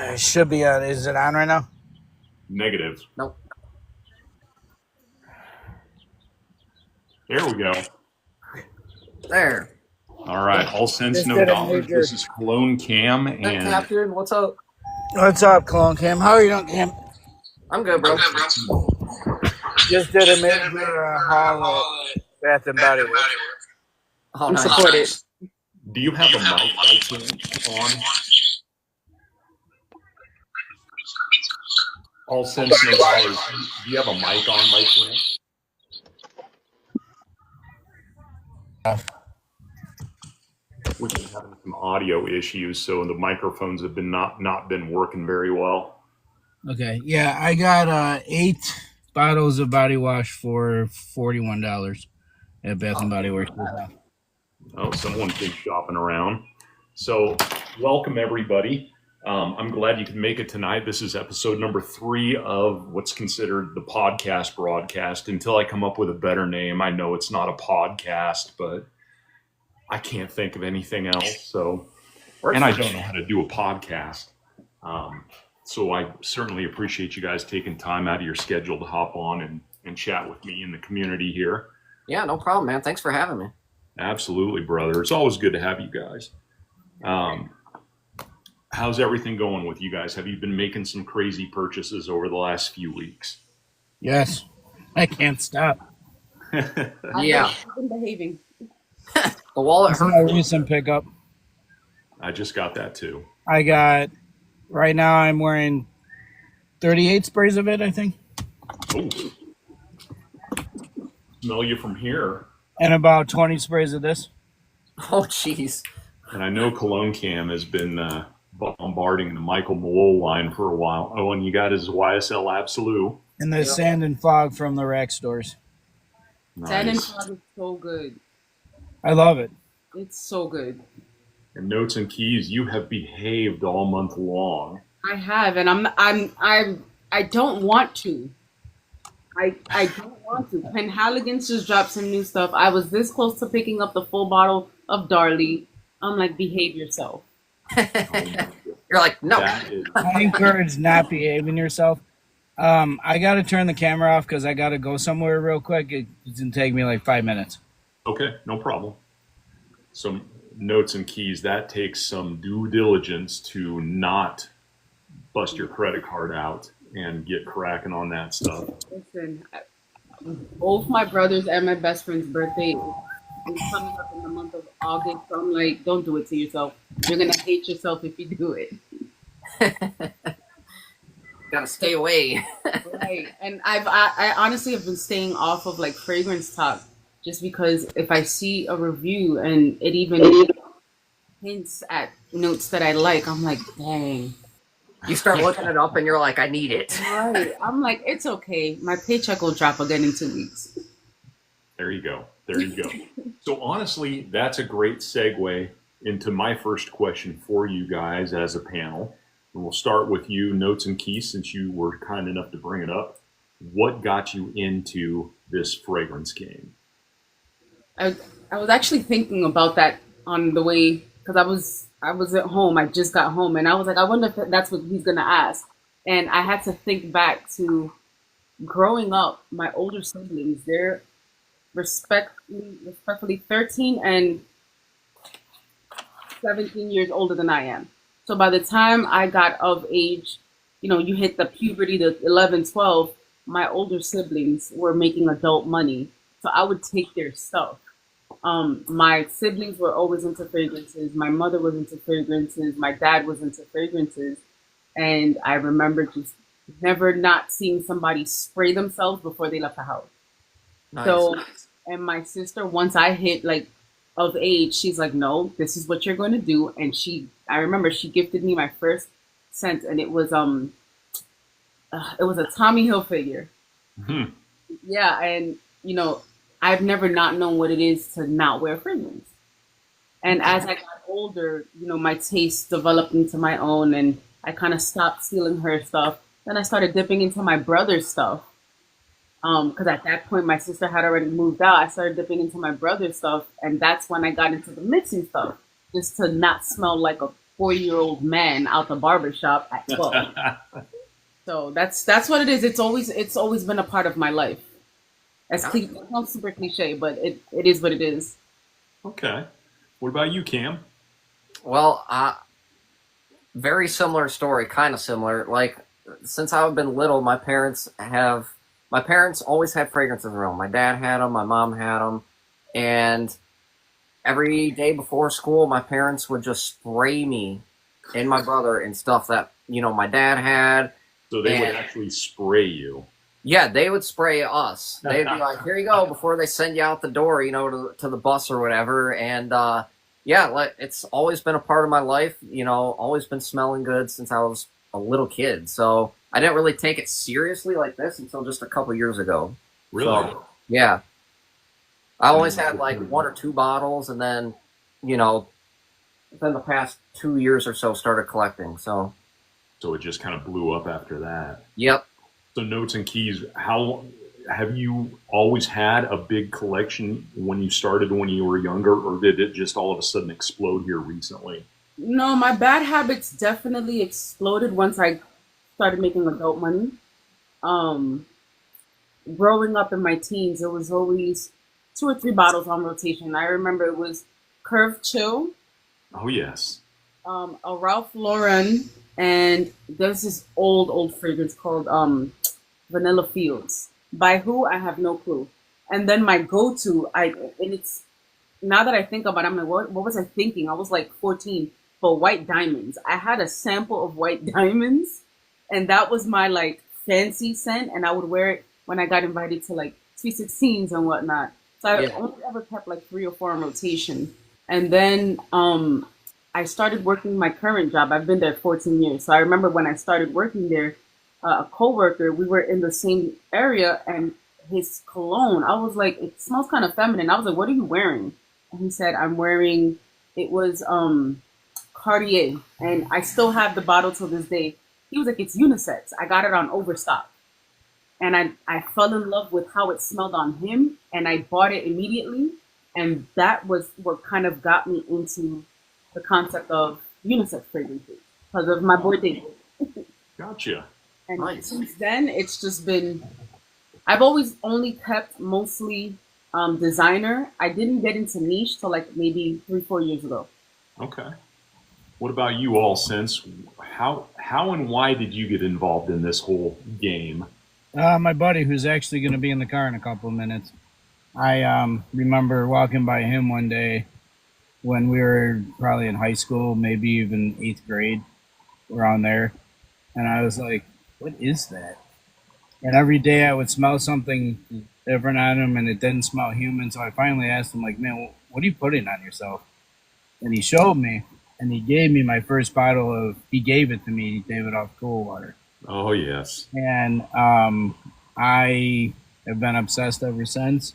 It should be on. Is it on right now? Negative. Nope. There we go. There. All right. All cents, Just no did a dollars. major- This is Cologne Cam, Hey, and Captain, what's up? What's up, Cologne Cam? How are you doing, Cam? I'm good, bro. Just did a major haul at Bath and Body Works. Oh, nice. do you have a mic by chance on? All cents, no dollars. Do you have a mic on by chance? We've been having some audio issues, so the microphones have been not been working very well. Okay, yeah, I got 8 bottles of body wash for $41 at Bath and Body Works. Oh, someone's been shopping around. So, welcome everybody. I'm glad you could make it tonight. This is episode number 3 of what's considered the podcast broadcast. Until I come up with a better name, I know it's not a podcast, but I can't think of anything else. So, and I don't know how to do a podcast. So I certainly appreciate you guys taking time out of your schedule to hop on and chat with me in the community here. Yeah, no problem, man. Thanks for having me. Absolutely, brother. It's always good to have you guys. How's everything going with you guys? Have you been making some crazy purchases over the last few weeks? Yes, I can't stop. Yeah. I've been behaving. The wallet That's my hurt. recent pickup. I just got that too. I got, right now I'm wearing 38 sprays of it, I think. Oh, smell you from here. And about 20 sprays of this. Oh, jeez. And I know Cologne Cam has been bombarding the Michael Malone line for a while. Oh, and you got his YSL Absolute. And the sand and fog from the rack stores. Sand and Nice. fog is so good. I love it. It's so good. And Notes and Keys, you have behaved all month long. I have, and I don't want to. I don't want to. Penhaligon's just dropped some new stuff. I was this close to picking up the full bottle of Darlie. I'm like, behave yourself. You're like, no. That is, I encourage not behaving yourself. I got to turn the camera off because I got to go somewhere real quick. It's going to take me like 5 minutes. okay, no problem. Some Notes and Keys, that takes some due diligence to not bust your credit card out and get cracking on that stuff. Listen, both my brothers and my best friend's birthday is coming up in the month of August. So I'm like, don't do it to yourself. You're going to hate yourself if you do it. Gotta stay away. Right. And I honestly have been staying off of like fragrance talk just because if I see a review and it even hints at notes that I like, I'm like, dang. You start looking it up and you're like, I need it. Right. I'm like, it's okay. My paycheck will drop again in 2 weeks. There you go. There you go. So honestly, that's a great segue into my first question for you guys as a panel. And we'll start with you, Notes and Keys, since you were kind enough to bring it up. What got you into this fragrance game? I was actually thinking about that on the way because I was at home. I just got home and I was like, I wonder if that's what he's gonna ask. And I had to think back to growing up. My older siblings, they're respectfully 13 and 17 years older than I am. So by the time I got of age, you hit the puberty, the 11, 12, my older siblings were making adult money. So I would take their stuff. My siblings were always into fragrances. My mother was into fragrances. My dad was into fragrances. And I remember just never not seeing somebody spray themselves before they left the house. Nice. So, and my sister, once I hit like of age, she's like, no, this is what you're going to do. And I remember she gifted me my first scent and it was a Tommy Hilfiger. Mm-hmm. Yeah. And, I've never not known what it is to not wear fragrance. And as I got older, my taste developed into my own and I kind of stopped stealing her stuff. Then I started dipping into my brother's stuff. Because at that point, my sister had already moved out. I started dipping into my brother's stuff. And that's when I got into the mixing stuff, just to not smell like 40-year-old man out the barber shop at 12. So that's what it is. It's always been a part of my life. It's not super cliche, but it is what it is. Okay. What about you, Cam? Well, very similar story, kind of similar. Like, since I've been little, my parents always had fragrances around. My dad had them, my mom had them, and every day before school, my parents would just spray me and my brother and stuff that, my dad had. So they would actually spray you. Yeah, they would spray us. They'd be like, here you go, before they send you out the door, to the bus or whatever. And, it's always been a part of my life, always been smelling good since I was a little kid. So I didn't really take it seriously like this until just a couple years ago. Really? So, yeah. I always had like 1 or 2 bottles, and then, within the past 2 years or so started collecting. So it just kind of blew up after that. Yep. So Notes and Keys, how have you always had a big collection when you started when you were younger, or did it just all of a sudden explode here recently? No, my bad habits definitely exploded once I started making adult money. Growing up in my teens, it was always 2 or 3 bottles on rotation. I remember it was Curve Chill, Oh, yes. a Ralph Lauren, and there's this old fragrance called Vanilla Fields. By who, I have no clue. And then my go-to, it's now that I think about it, I'm like, what was I thinking? I was like 14, but White Diamonds. I had a sample of White Diamonds, and that was my like fancy scent, and I would wear it when I got invited to like Sweet 16s and whatnot. So I only ever kept like 3 or 4 on rotation. And then I started working my current job. I've been there 14 years. So I remember when I started working there, a coworker, we were in the same area, and his cologne, I was like, it smells kind of feminine. I was like, what are you wearing? And he said, it was Cartier, and I still have the bottle till this day. He was like, it's unisex. I got it on Overstock. And I fell in love with how it smelled on him, and I bought it immediately. And that was what kind of got me into the concept of unisex fragrances because of my boy David. Gotcha. And Nice. since then, it's just been, I've always only kept mostly designer. I didn't get into niche till like maybe 3-4 years ago. Okay. What about you all, Since? How and why did you get involved in this whole game? My buddy, who's actually going to be in the car in a couple of minutes. I remember walking by him one day when we were probably in high school, maybe even 8th grade, around there. And I was like, what is that? And every day I would smell something different on him, and it didn't smell human. So I finally asked him, like, man, what are you putting on yourself? And he showed me, and he gave me my first bottle he gave it to me, David off Cool Water. Oh, yes. And I have been obsessed ever since.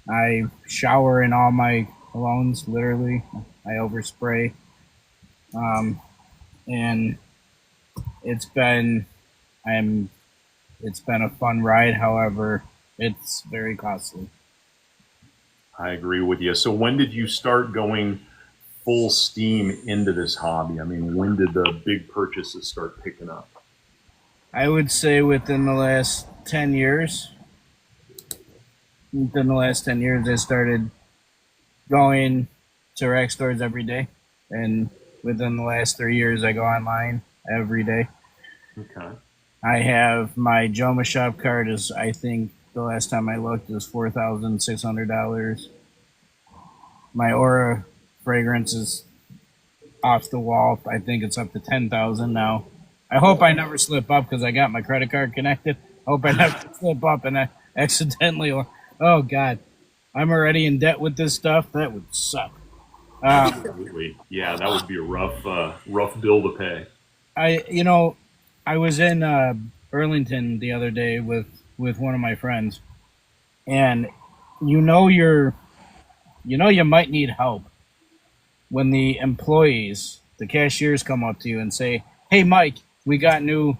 I shower in all my colognes, literally. I overspray. And it's been a fun ride. However, it's very costly. I agree with you. So when did you start going full steam into this hobby? I mean, when did the big purchases start picking up? I would say within the last 10 years. Within the last 10 years, I started going to rack stores every day. And within the last 3 years, I go online every day. Okay. I have my Joma Shop card is, I think, the last time I looked, is $4,600. My Aura fragrance is off the wall. I think it's up to $10,000 now. I hope I never slip up because I got my credit card connected. I hope I never slip up and I accidentally. Oh God, I'm already in debt with this stuff. That would suck. Absolutely. Yeah, that would be a rough bill to pay. I was in Burlington the other day with one of my friends, and you might need help when the employees, the cashiers, come up to you and say, "Hey, Mike, we got new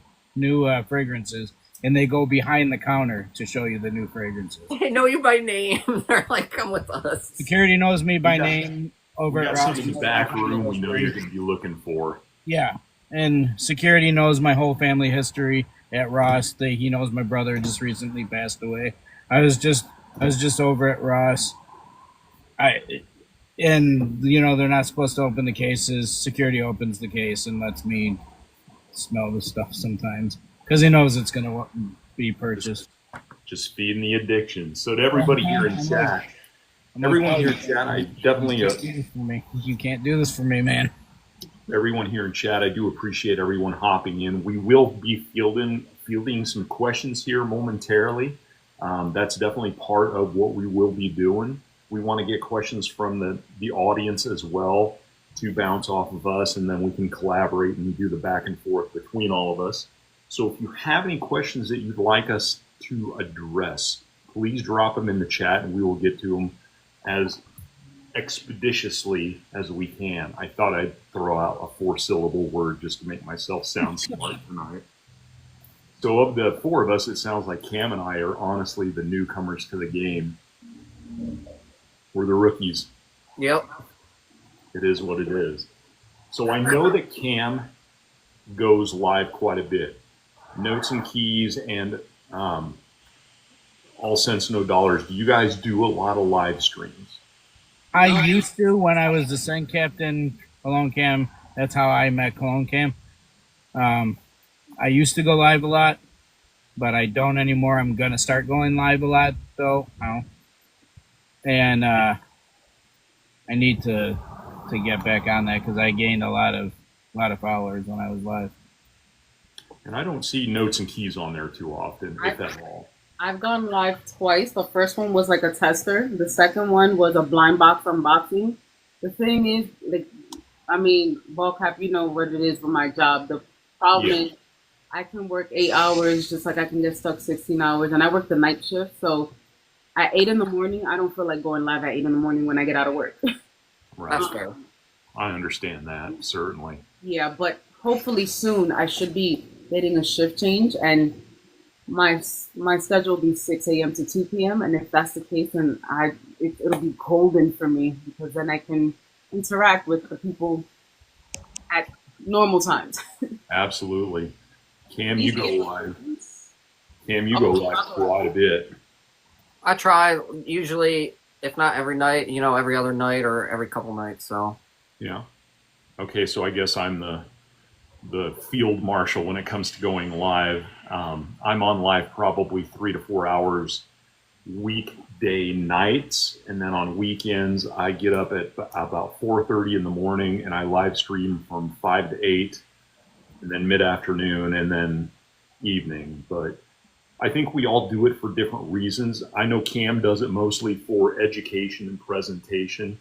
fragrances," and they go behind the counter to show you the new fragrances. They know you by name. They're like, come with us. Security knows me by name. Over We at got some Ross. in the back room we know you're going to be looking for. Yeah, and security knows my whole family history at Ross. He knows my brother just recently passed away. I was just I was just over at Ross. I and they're not supposed to open the cases. Security opens the case and lets me smell the stuff sometimes because he knows it's going to be purchased. Just feeding the addiction. So to everybody here in chat, Everyone here in chat, I definitely you can't do this for me, man. Everyone here in chat, I do appreciate everyone hopping in. We will be fielding some questions here momentarily. That's definitely part of what we will be doing. We want to get questions from the audience as well to bounce off of us, and then we can collaborate and do the back and forth between all of us. So if you have any questions that you'd like us to address, please drop them in the chat and we will get to them as expeditiously as we can. I thought I'd throw out a 4-syllable word just to make myself sound smart tonight. So of the 4 of us, it sounds like Cam and I are honestly the newcomers to the game. We're the rookies. Yep. It is what it is. So I know that Cam goes live quite a bit. Notes and Keys and All Cents No Dollars. Do you guys do a lot of live streams? I used to when I was the Sen captain, Cologne Cam. That's how I met Cologne Cam. I used to go live a lot, but I don't anymore. I'm gonna start going live a lot though. And I need to get back on that because I gained a lot of followers when I was live. And I don't see Notes and Keys on there too often, if at all. I've gone live twice. The first one was like a tester. The second one was a blind box unboxing. The thing is, BallCast, you know what it is for my job. The problem is I can work 8 hours just like I can get stuck 16 hours. And I work the night shift. So at 8 in the morning, I don't feel like going live at 8 in the morning when I get out of work. Right. That's fair. I understand that, certainly. Yeah, but hopefully soon I should be getting a shift change, and my schedule will be 6 a.m. to 2 p.m. And if that's the case, then it'll be golden for me because then I can interact with the people at normal times. Absolutely. Cam, you go live. Cam, you go live quite a bit. I try usually, if not every night, every other night or every couple nights. So Yeah. Okay, so I guess I'm the field marshal when it comes to going live. I'm on live probably 3 to 4 hours weekday nights, and then on weekends I get up at about 4:30 in the morning and I live stream from 5 to 8, and then mid-afternoon, and then evening. But I think we all do it for different reasons. I know Cam does it mostly for education and presentation,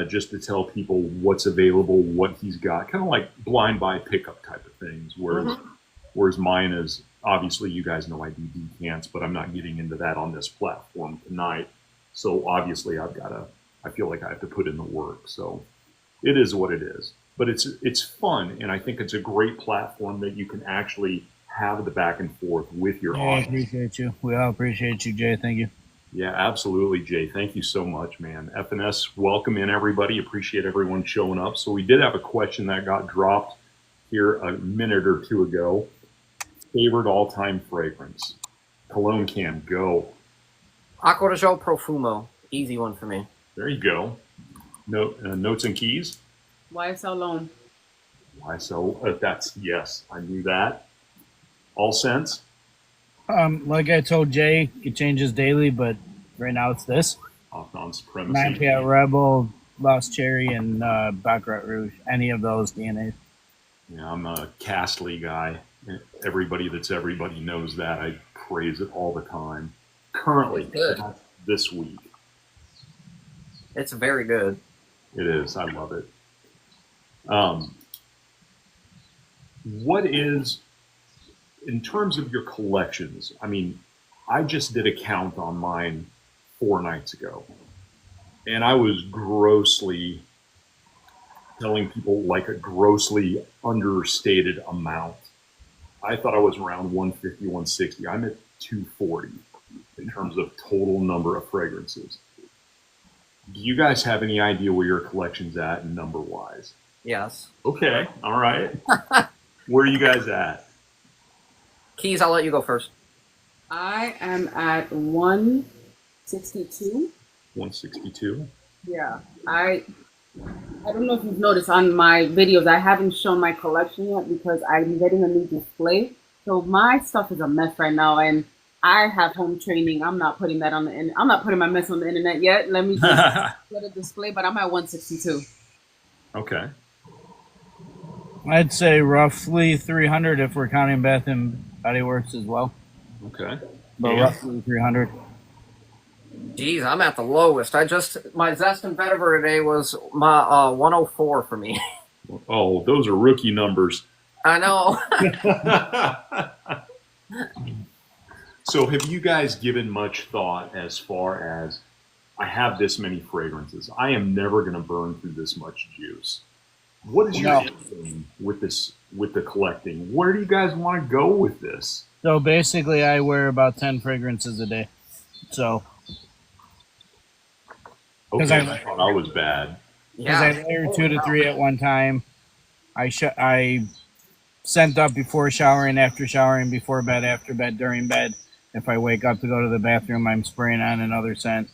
just to tell people what's available, what he's got, kind of like blind buy pickup type of things. Whereas mine is, obviously you guys know I do decants, but I'm not getting into that on this platform tonight. So obviously I feel like I have to put in the work. So it is what it is. But it's fun, and I think it's a great platform that you can actually have the back and forth with your audience. I appreciate you. We all appreciate you, Jay. Thank you. Yeah, absolutely, Jay. Thank you so much, man. FNS, welcome in, everybody. Appreciate everyone showing up. So we did have a question that got dropped here a minute or two ago. Favorite all-time fragrance? Cologne Cam, go. Acqua di Gio Profumo, easy one for me. There you go. Notes and Keys? YSL Loan. Why so? That's, yes, I knew that. All Scents? Like I told Jay, it changes daily, but right now it's this. On Supremacy. 9 Rebel, Lost Cherry, and Baccarat Rouge. Any of those DNAs. Yeah, I'm a Castley guy. Everybody knows that. I praise it all the time. Currently, this week. It's very good. It is. I love it. What is, in terms of your collections, I mean, I just did a count on mine 4 nights ago, and I was grossly telling people like a grossly understated amount. I thought I was around 150, 160. I'm at 240 in terms of total number of fragrances. Do you guys have any idea where your collection's at number-wise? Yes. Okay. All right. Where are you guys at? Keys, I'll let you go first. I am at 162. 162. Yeah. I don't know if you've noticed on my videos, I haven't shown my collection yet because I'm getting a new display. So my stuff is a mess right now, and I have home training. I'm not putting that on the I'm not putting my mess on the internet yet. Let me just get a display, but I'm at 162. Okay. I'd say roughly 300 if we're counting Bath and Body Works as well. Okay. But Yeah. roughly 300. Geez, I'm at the lowest. My Zest and Vetiver today was my 104 for me. Oh, those are rookie numbers. I know. So have you guys given much thought as far as I have this many fragrances. I am never going to burn through this much juice. What is your aim with this, with the collecting? Where do you guys want to go with this? So basically, I wear about 10 fragrances a day. So, Okay, I thought I was bad. Because I layer 2 to 3 at one time. I scent up before showering, after showering, before bed, after bed, during bed. If I wake up to go to the bathroom, I'm spraying on another scent.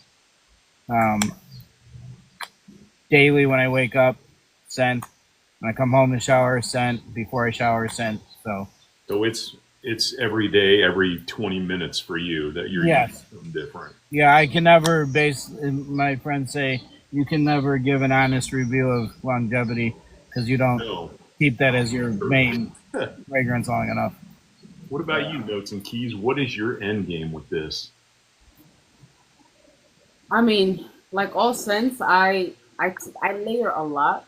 Daily when I wake up, scent. When I come home to shower, scent. Before I shower, scent. So it's every day, every 20 minutes for you that you're using something different. Yeah, I can never my friends say, you can never give an honest review of longevity because you don't keep that as your main fragrance long enough. What about you, Notes and Keys? What is your end game with this? I mean, like all scents, I layer a lot.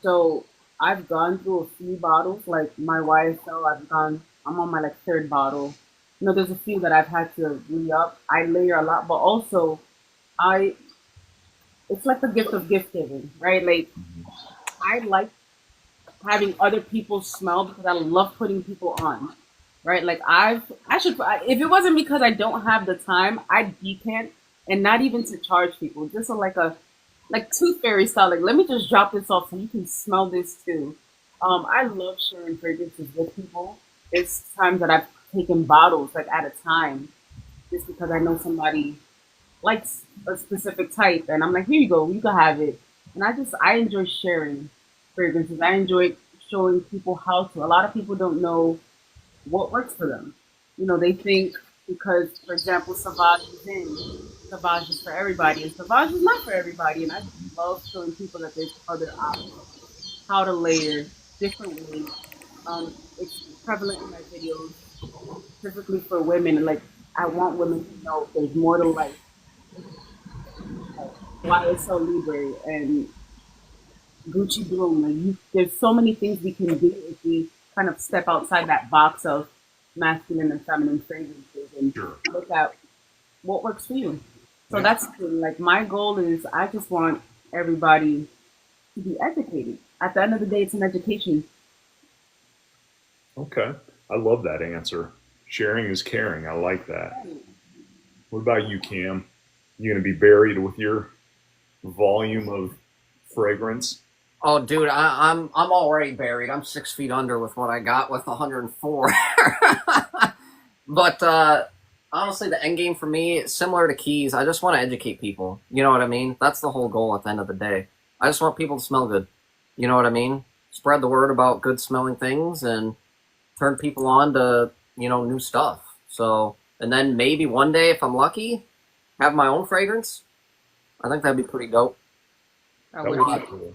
So I've gone through a few bottles. Like my YSL, I'm on my like third bottle. There's a few that I've had to re-up. I layer a lot, but also I, it's like the gift of gift giving, right? Like I like having other people smell because I love putting people on, right? Like if it wasn't because I don't have the time, I'd decant and not even to charge people, just like tooth fairy style. Like, let me just drop this off so you can smell this too. I love sharing fragrances with people. There's times that I've taken bottles like at a time just because I know somebody likes a specific type, and I'm like, here you go, you can have it. And I enjoy sharing fragrances. I enjoy showing people how to. A lot of people don't know what works for them. They think because, for example, Sauvage is in, Sauvage is for everybody, and Sauvage is not for everybody. And I love showing people that there's other options, how to layer different ways. It's prevalent in my videos, specifically for women. Like, I want women to know there's more to life. Why it's so Libre and Gucci Bloom. There's so many things we can do if we kind of step outside that box of masculine and feminine fragrances and look at what works for you. So that's the thing. Like, my goal is I just want everybody to be educated. At the end of the day, it's an education. Okay. I love that answer. Sharing is caring. I like that. What about you, Cam? You going to be buried with your volume of fragrance? Oh, dude, I'm already buried. I'm 6 feet under with what I got with 104. But honestly, the end game for me, similar to Keys, I just want to educate people. You know what I mean? That's the whole goal at the end of the day. I just want people to smell good. You know what I mean? Spread the word about good smelling things and turn people on to, new stuff. So, and then maybe one day, if I'm lucky, have my own fragrance. I think that'd be pretty dope. That would be cool.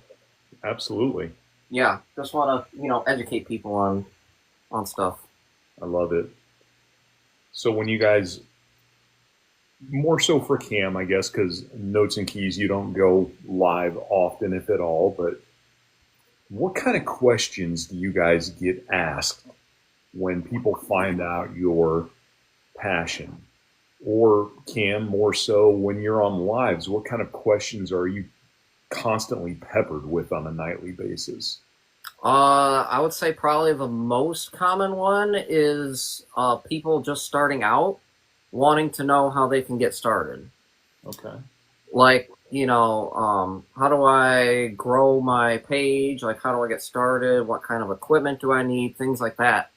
Absolutely. Yeah, just want to, educate people on stuff. I love it. So when you guys, more so for Cam, I guess, because Notes and Keys, you don't go live often, if at all, but what kind of questions do you guys get asked when people find out your passion? Or Cam, more so when you're on lives, what kind of questions are you constantly peppered with on a nightly basis? I would say probably the most common one is people just starting out wanting to know how they can get started. Okay. Like, how do I grow my page? Like, how do I get started? What kind of equipment do I need? Things like that.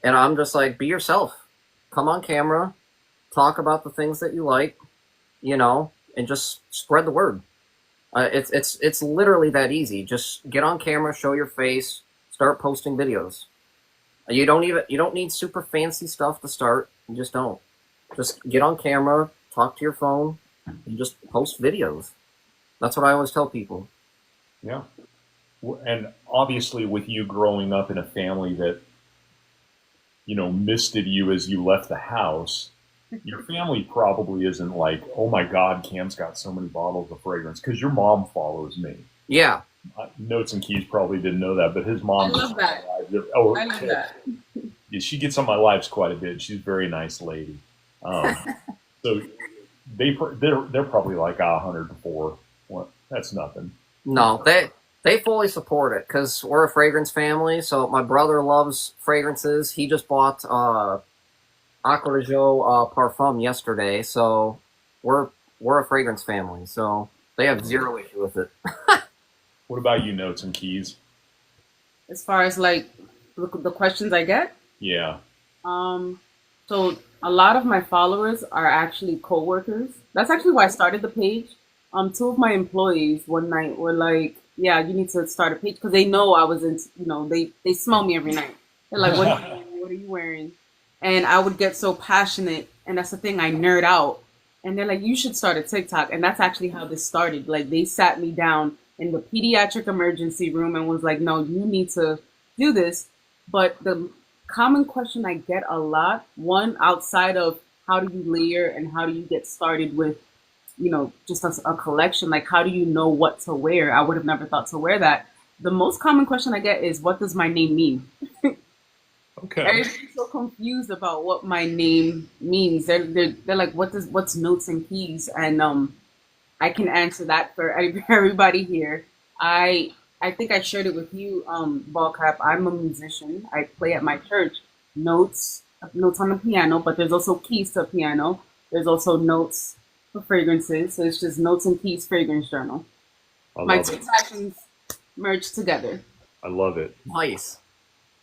And I'm just like, be yourself. Come on camera, talk about the things that you like, and just spread the word. It's literally that easy. Just get on camera, show your face, start posting videos. You don't need super fancy stuff to start. You just don't. Just get on camera, talk to your phone, and just post videos. That's what I always tell people. Yeah. And obviously with you growing up in a family that, misted you as you left the house, your family probably isn't like, oh my God, Cam's got so many bottles of fragrance, because your mom follows me. Yeah. Notes and Keys probably didn't know that, but his mom. I love that. Oh, I love that. Yeah, she gets on my lives quite a bit. She's a very nice lady. So they're probably like 104. Well, that's nothing. No, they fully support it because we're a fragrance family. So my brother loves fragrances. He just bought Acqua di Gio parfum yesterday. So we're a fragrance family. So they have zero issue with it. What about you, Notes and Keys? As far as like the questions I get, Yeah. so a lot of my followers are actually coworkers. That's actually why I started the page. Two of my employees one night were like, "Yeah, you need to start a page," because they know I was in. They smell me every night. They're like, "What are you wearing? What are you wearing?" And I would get so passionate, and that's the thing, I nerd out. And they're like, "You should start a TikTok," and that's actually how this started. Like they sat me down in the pediatric emergency room and was like, "No, you need to do this." But the common question I get a lot, one outside of how do you layer and how do you get started with, just a collection, like how do you know what to wear? I would have never thought to wear that. The most common question I get is, what does my name mean? Okay. Everybody's so confused about what my name means. They're like, what's Notes and Keys? And I can answer that for everybody here. I think I shared it with you, BallCap. I'm a musician. I play at my church. Notes on the piano, but there's also keys to a piano. There's also notes for fragrances. So it's just Notes and Keys Fragrance Journal. My two passions merged together. I love it. Nice.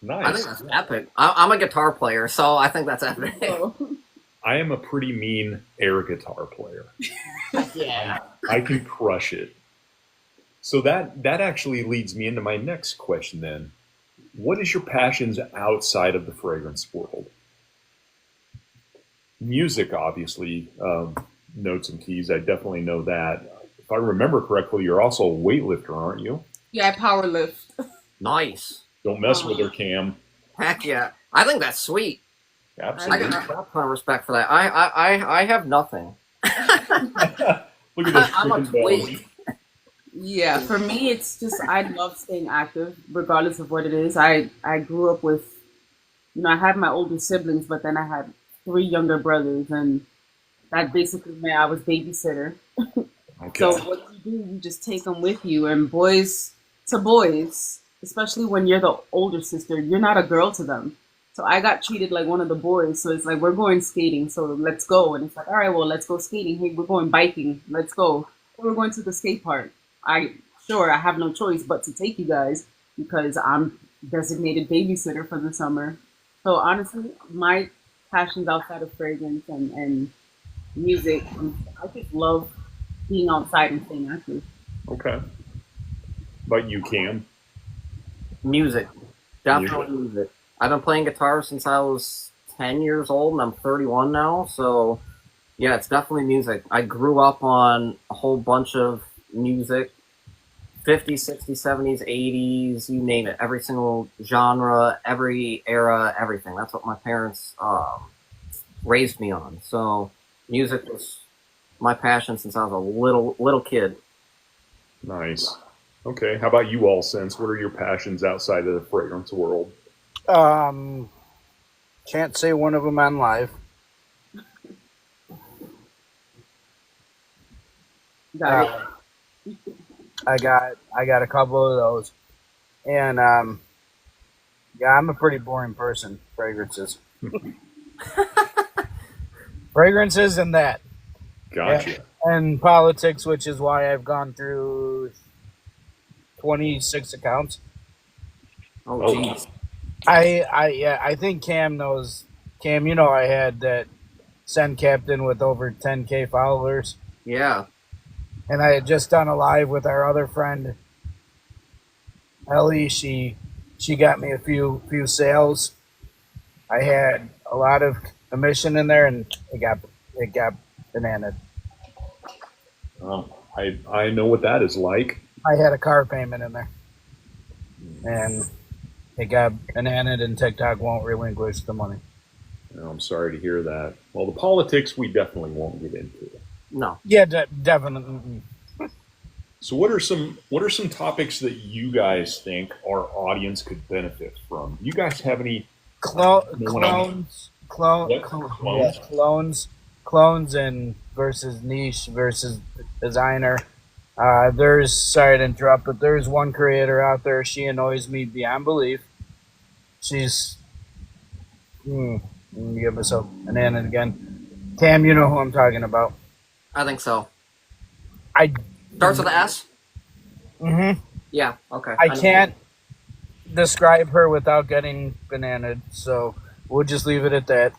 Nice. I think that's epic. I'm a guitar player, so I think that's epic. I am a pretty mean air guitar player. Yeah. I can crush it. So that actually leads me into my next question then. What is your passions outside of the fragrance world? Music, obviously, Notes and Keys, I definitely know that. If I remember correctly, you're also a weightlifter, aren't you? Yeah, I power lift. Nice. Don't mess with her, Cam. Heck yeah. I think that's sweet. I Absolutely. got a ton of respect for that. I have nothing. Look at this I'm a freaking belly. tweak. Yeah, for me, it's just I love staying active, regardless of what it is. I grew up with, I had my older siblings, but then I had 3 younger brothers, and that basically meant I was babysitter. Okay. So what you do, you just take them with you, and boys to boys, especially when you're the older sister, you're not a girl to them. So I got treated like one of the boys. So it's like, we're going skating, so let's go. And it's like, all right, well, let's go skating. Hey, we're going biking. Let's go. We're going to the skate park. I have no choice but to take you guys because I'm designated babysitter for the summer. So honestly, my passions outside of fragrance and music, I just love being outside and staying active. Okay. But you can. Music. Definitely music. I've been playing guitar since I was 10 years old, and I'm 31 now. So, yeah, it's definitely music. I grew up on a whole bunch of music. 50s, 60s, 70s, 80s, you name it. Every single genre, every era, everything. That's what my parents raised me on. So music was my passion since I was a little kid. Nice. Okay. How about you all, Sense? What are your passions outside of the fragrance world? Can't say one of them on live. Got it. I got a couple of those, and yeah, I'm a pretty boring person. Fragrances, fragrances, and that. Gotcha. and politics, which is why I've gone through 26 accounts. Oh, Oh, jeez. I think Cam knows. Cam, I had that Send Captain with over 10K followers, Yeah. and I had just done a live with our other friend Ellie. She got me a few sales. I had a lot of commission in there, and it got bananaed. I know what that is like. I had a car payment in there, and it got bananaed, and TikTok won't relinquish the money. I'm sorry to hear that. Well, the politics we definitely won't get into. No. Yeah, definitely. So what are some topics that you guys think our audience could benefit from? You guys have any Clones, What? yeah, clones, and versus niche versus designer. There's sorry to interrupt, but there's one creator out there. She annoys me beyond belief. She's let me get myself banana again. Tam, you know who I'm talking about. I think so. I Starts with an S? mm-hmm. Yeah, okay. I can't describe her without getting bananaed, so we'll just leave it at that.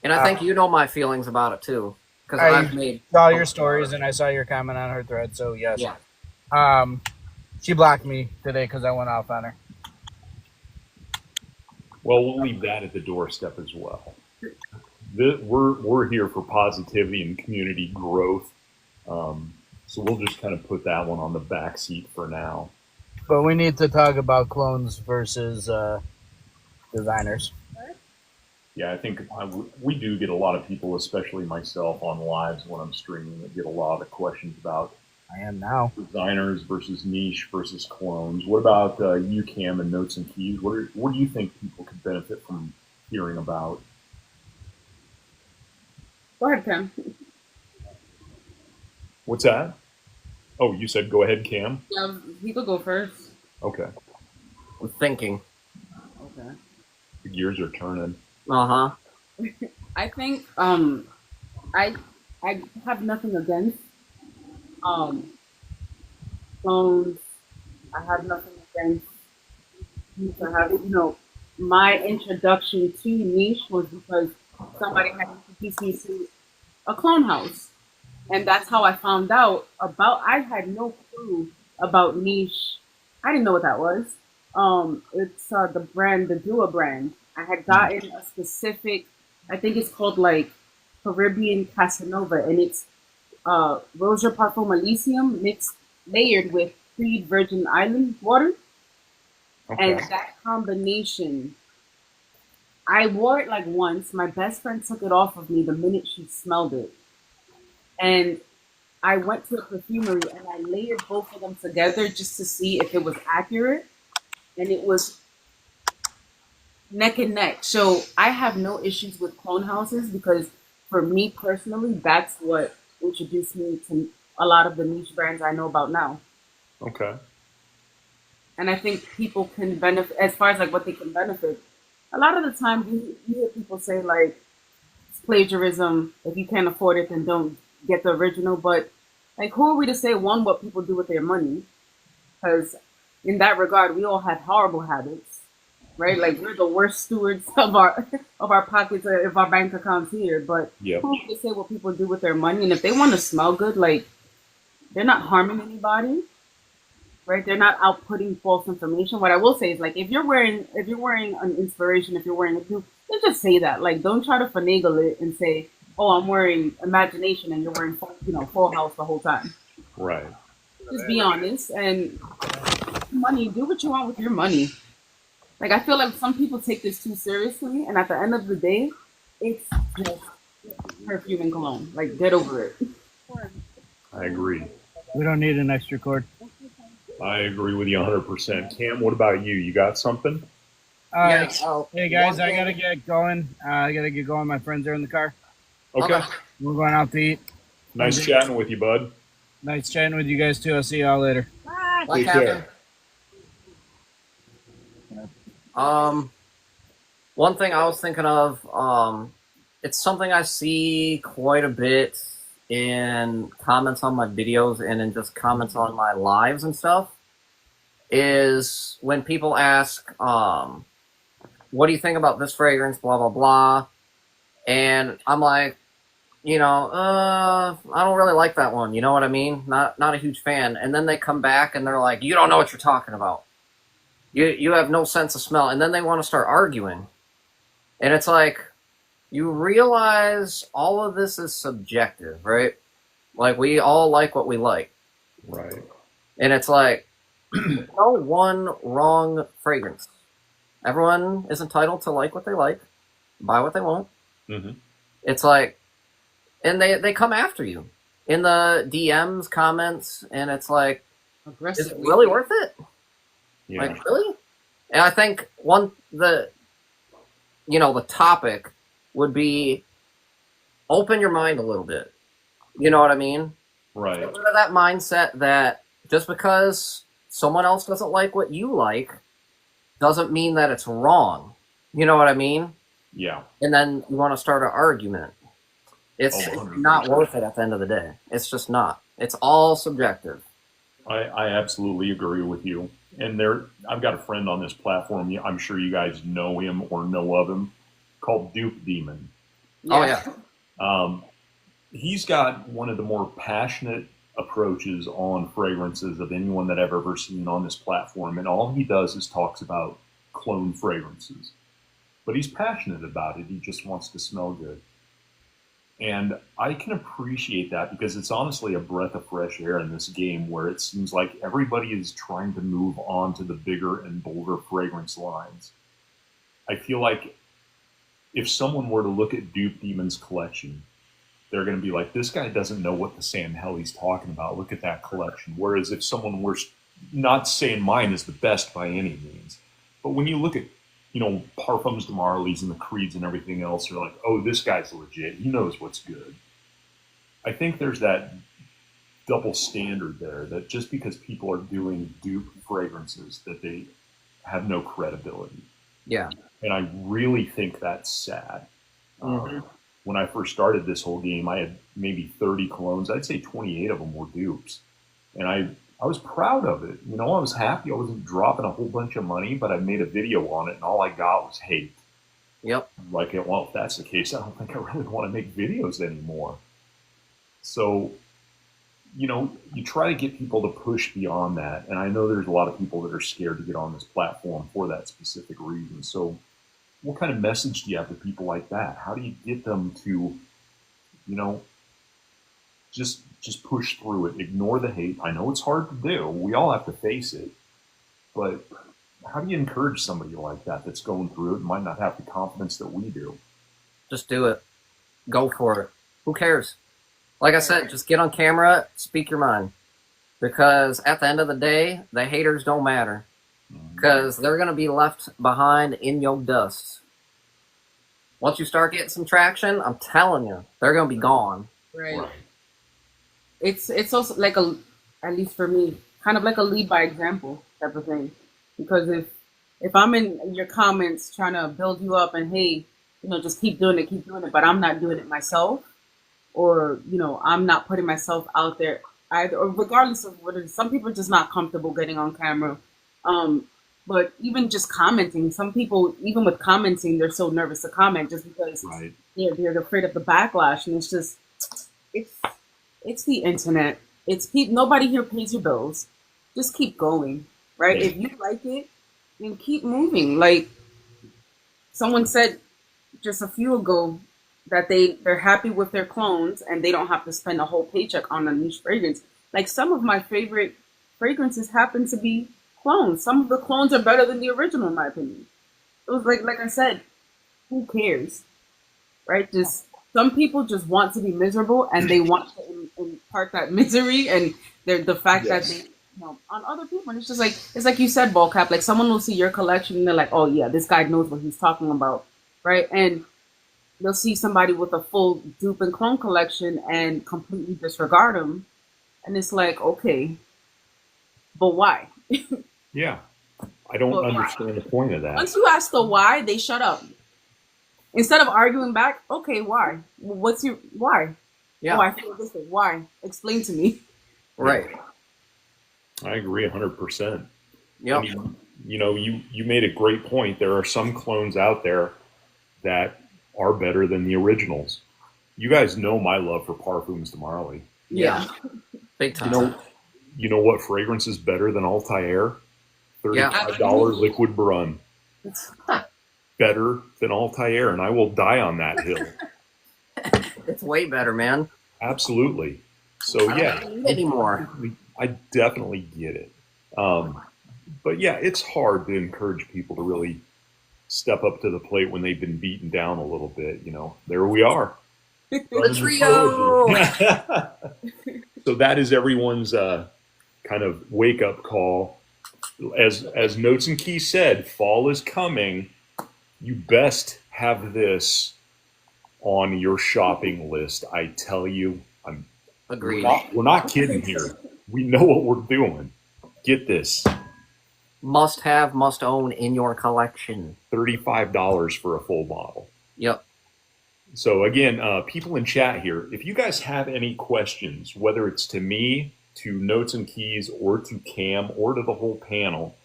And I think you know my feelings about it too. Because I I've made. saw your stories and I saw your comment on her thread, so yes. Yeah. She blocked me today because I went off on her. Well, we'll leave that at the doorstep as well. We're here for positivity and community growth, so we'll just kind of put that one on the back seat for now. But we need to talk about clones versus designers. Yeah, I think we do get a lot of people, especially myself, on lives when I'm streaming, that get a lot of questions about I am now. designers versus niche versus clones. What about you, Cam, and Notes and Keys? What do you think people could benefit from hearing about? Go ahead, Cam. What's that? Oh, you said go ahead, Cam? Yeah, he could go first. Okay. I'm thinking. Okay. The gears are turning. Uh huh. I think I have nothing against phones. I have nothing against I have my introduction to niche was because somebody had introduced me to a clone house. And that's how I found out about I had no clue about niche. I didn't know what that was. It's the brand, the Dua brand. I had gotten a specific, I think it's called like Caribbean Casanova, and it's Rosa Parfum Elysium mixed layered with Creed Virgin Island water, Okay. and that combination. I wore it like once. My best friend took it off of me the minute she smelled it, and I went to a perfumery and I layered both of them together just to see if it was accurate, and it was neck and neck. So I have no issues with clone houses because for me personally, that's what introduced me to a lot of the niche brands I know about now. Okay. And I think people can benefit as far as like what they can benefit. A lot of the time you hear people say like it's plagiarism. If you can't afford it, then don't get the original. But like, who are we to say one what people do with their money? Because in that regard, we all have horrible habits, right? Like we're the worst stewards of our pockets, of our bank accounts here. But Yep. who are we to say what people do with their money? And if they want to smell good, like they're not harming anybody, right? They're not out putting false information. What I will say is like if you're wearing an inspiration, if you're wearing a dupe, then just say that. Like don't try to finagle it and say, oh, I'm wearing imagination and you're wearing full house the whole time. Right. Just be honest and money, do what you want with your money. Like I feel like some people take this too seriously and at the end of the day, it's just perfume and cologne. Like get over it. I agree. We don't need an extra cord. I agree with you 100%. Cam, what about you? You got something? All right. so Hey guys, one I thing- gotta get going. I gotta get going. My friends are in the car. Okay. We're going out to eat. Nice chatting with you, bud. Nice chatting with you guys too. I'll see y'all later. Like Take care. One thing I was thinking of, it's something I see quite a bit in comments on my videos and in just comments on my lives and stuff is when people ask, what do you think about this fragrance, blah, blah, blah. And I'm like, I don't really like that one. You know what I mean? Not a huge fan. And then they come back and they're like, you don't know what you're talking about. You have no sense of smell. And then they want to start arguing. And it's like, you realize all of this is subjective, right? Like, we all like what we like. Right. And it's like, no one wrong fragrance. Everyone is entitled to like what they like, buy what they want. Mm-hmm. It's like, and they come after you in the DMs, comments, and it's like, is it really worth it? Yeah. Like, really? And I think the topic would be open your mind a little bit. You know what I mean? Right. Get rid of that mindset that just because someone else doesn't like what you like doesn't mean that it's wrong. You know what I mean? Yeah. And then you want to start an argument. It's not worth it at the end of the day. It's just not. It's all subjective. I absolutely agree with you. And I've got a friend on this platform. I'm sure you guys know him or know of him, called Dupe Demon. Yeah. Oh yeah. He's got one of the more passionate approaches on fragrances of anyone that I've ever seen on this platform. And all he does is talks about clone fragrances. But he's passionate about it. He just wants to smell good. And I can appreciate that because it's honestly a breath of fresh air in this game where it seems like everybody is trying to move on to the bigger and bolder fragrance lines. I feel like if someone were to look at Dupe Demon's collection, they're going to be like, this guy doesn't know what the Sam hell he's talking about. Look at that collection. Whereas if someone were not saying mine is the best by any means, but when you look at Parfums de Marly's and the Creeds and everything else, you're like, oh, this guy's legit. He knows what's good. I think there's that double standard there that just because people are doing dupe fragrances that they have no credibility. Yeah. And I really think that's sad. Mm-hmm. When I first started this whole game, I had maybe 30 colognes. I'd say 28 of them were dupes. And I was proud of it. I was happy. I wasn't dropping a whole bunch of money, but I made a video on it, and all I got was hate. Yep. I'm like, well, if that's the case, I don't think I really want to make videos anymore. So, you try to get people to push beyond that. And I know there's a lot of people that are scared to get on this platform for that specific reason. So what kind of message do you have to people like that? How do you get them to, just push through it, ignore the hate? I know it's hard to do. We all have to face it. But how do you encourage somebody like that that's going through it and might not have the confidence that we do? Just do it. Go for it. Who cares? Like I said, just get on camera, speak your mind. Because at the end of the day, the haters don't matter. Because they're going to be left behind in your dust. Once you start getting some traction, I'm telling you, they're going to be gone. Right. It's also like at least for me, kind of like a lead by example type of thing. Because if I'm in your comments trying to build you up and hey, just keep doing it, but I'm not doing it myself, or I'm not putting myself out there either, or regardless of what it is, some people are just not comfortable getting on camera. But even just commenting, some people, even with commenting, they're so nervous to comment just because they're afraid of the backlash, and it's just it's the internet. Nobody here pays your bills. Just keep going, right? If you like it, then keep moving. Like someone said just a few ago that they're happy with their clones and they don't have to spend a whole paycheck on a niche fragrance. Like some of my favorite fragrances happen to be clones. Some of the clones are better than the original, in my opinion. It was like I said, who cares, right? Just some people just want to be miserable and they want to impart that misery and the fact that they on other people. And it's like you said, BallCast. Like someone will see your collection and they're like, oh yeah, this guy knows what he's talking about, right? And they'll see somebody with a full dupe and clone collection and completely disregard them, and it's like, okay, but why? Yeah, I don't understand the point of that. Once you ask the why, they shut up. Instead of arguing back, okay, why? What's your why? Yeah. Oh, I feel this way. Why? Explain to me. Right. I agree 100%. Yep. And you made a great point. There are some clones out there that are better than the originals. You guys know my love for Parfums de Marly. Yeah. Big time. You know what fragrance is better than Altair? Yeah. $35 Liquid Brun. Better than Altair, and I will die on that hill. It's way better, man. Absolutely. So I yeah, don't need it anymore. I definitely get it. But yeah, it's hard to encourage people to really step up to the plate when they've been beaten down a little bit. There we are. The trio. So that is everyone's kind of wake up call. As Notes and Keys said, fall is coming. You best have this on your shopping list. I tell you, Agreed. We're not kidding here. We know what we're doing. Get this. Must have, must own in your collection. $35 for a full bottle. Yep. So again, people in chat here, if you guys have any questions, whether it's to me, to Notes and Keys, or to Cam, or to the whole panel,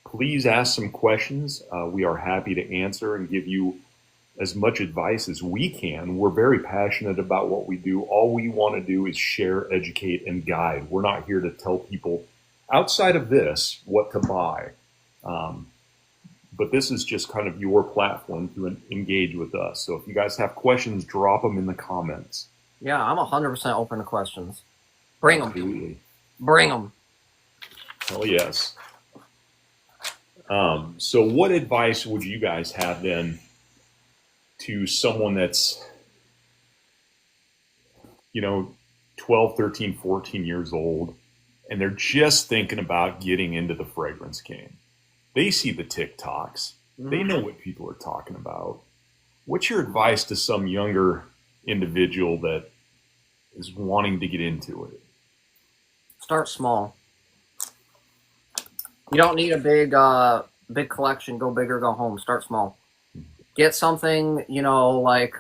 please ask some questions. We are happy to answer and give you as much advice as we can. We're very passionate about what we do. All we want to do is share, educate, and guide. We're not here to tell people outside of this what to buy. But this is just kind of your platform to engage with us. So if you guys have questions, drop them in the comments. Yeah, I'm 100% open to questions. Bring them. Absolutely. Bring them. Hell yes. So what advice would you guys have then to someone that's, 12, 13, 14 years old, and they're just thinking about getting into the fragrance game? They see the TikToks. They know what people are talking about. What's your advice to some younger individual that is wanting to get into it? Start small. You don't need a big collection. Go big or go home. Start small. Get something, like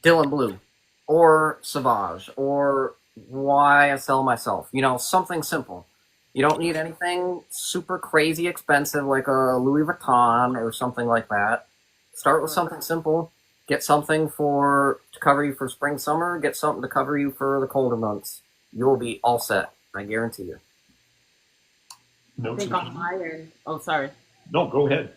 Dylan Blue or Sauvage or YSL Myself. Something simple. You don't need anything super crazy expensive like a Louis Vuitton or something like that. Start with something simple. Get something to cover you for spring, summer. Get something to cover you for the colder months. You'll be all set. I guarantee you. I think on my end. Oh, sorry. No, go ahead.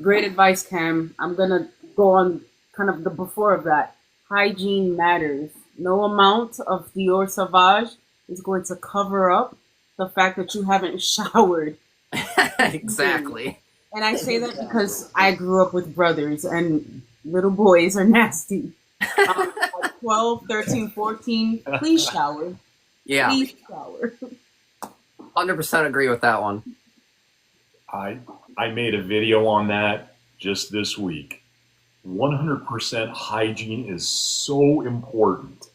Great advice, Cam. I'm gonna go on kind of the before of that. Hygiene matters. No amount of Dior Sauvage is going to cover up the fact that you haven't showered. Exactly. And I say that because I grew up with brothers, and little boys are nasty. At 12, 13, 14, please shower. Yeah. Please shower. 100% agree with that one. I made a video on that just this week. 100% hygiene is so important.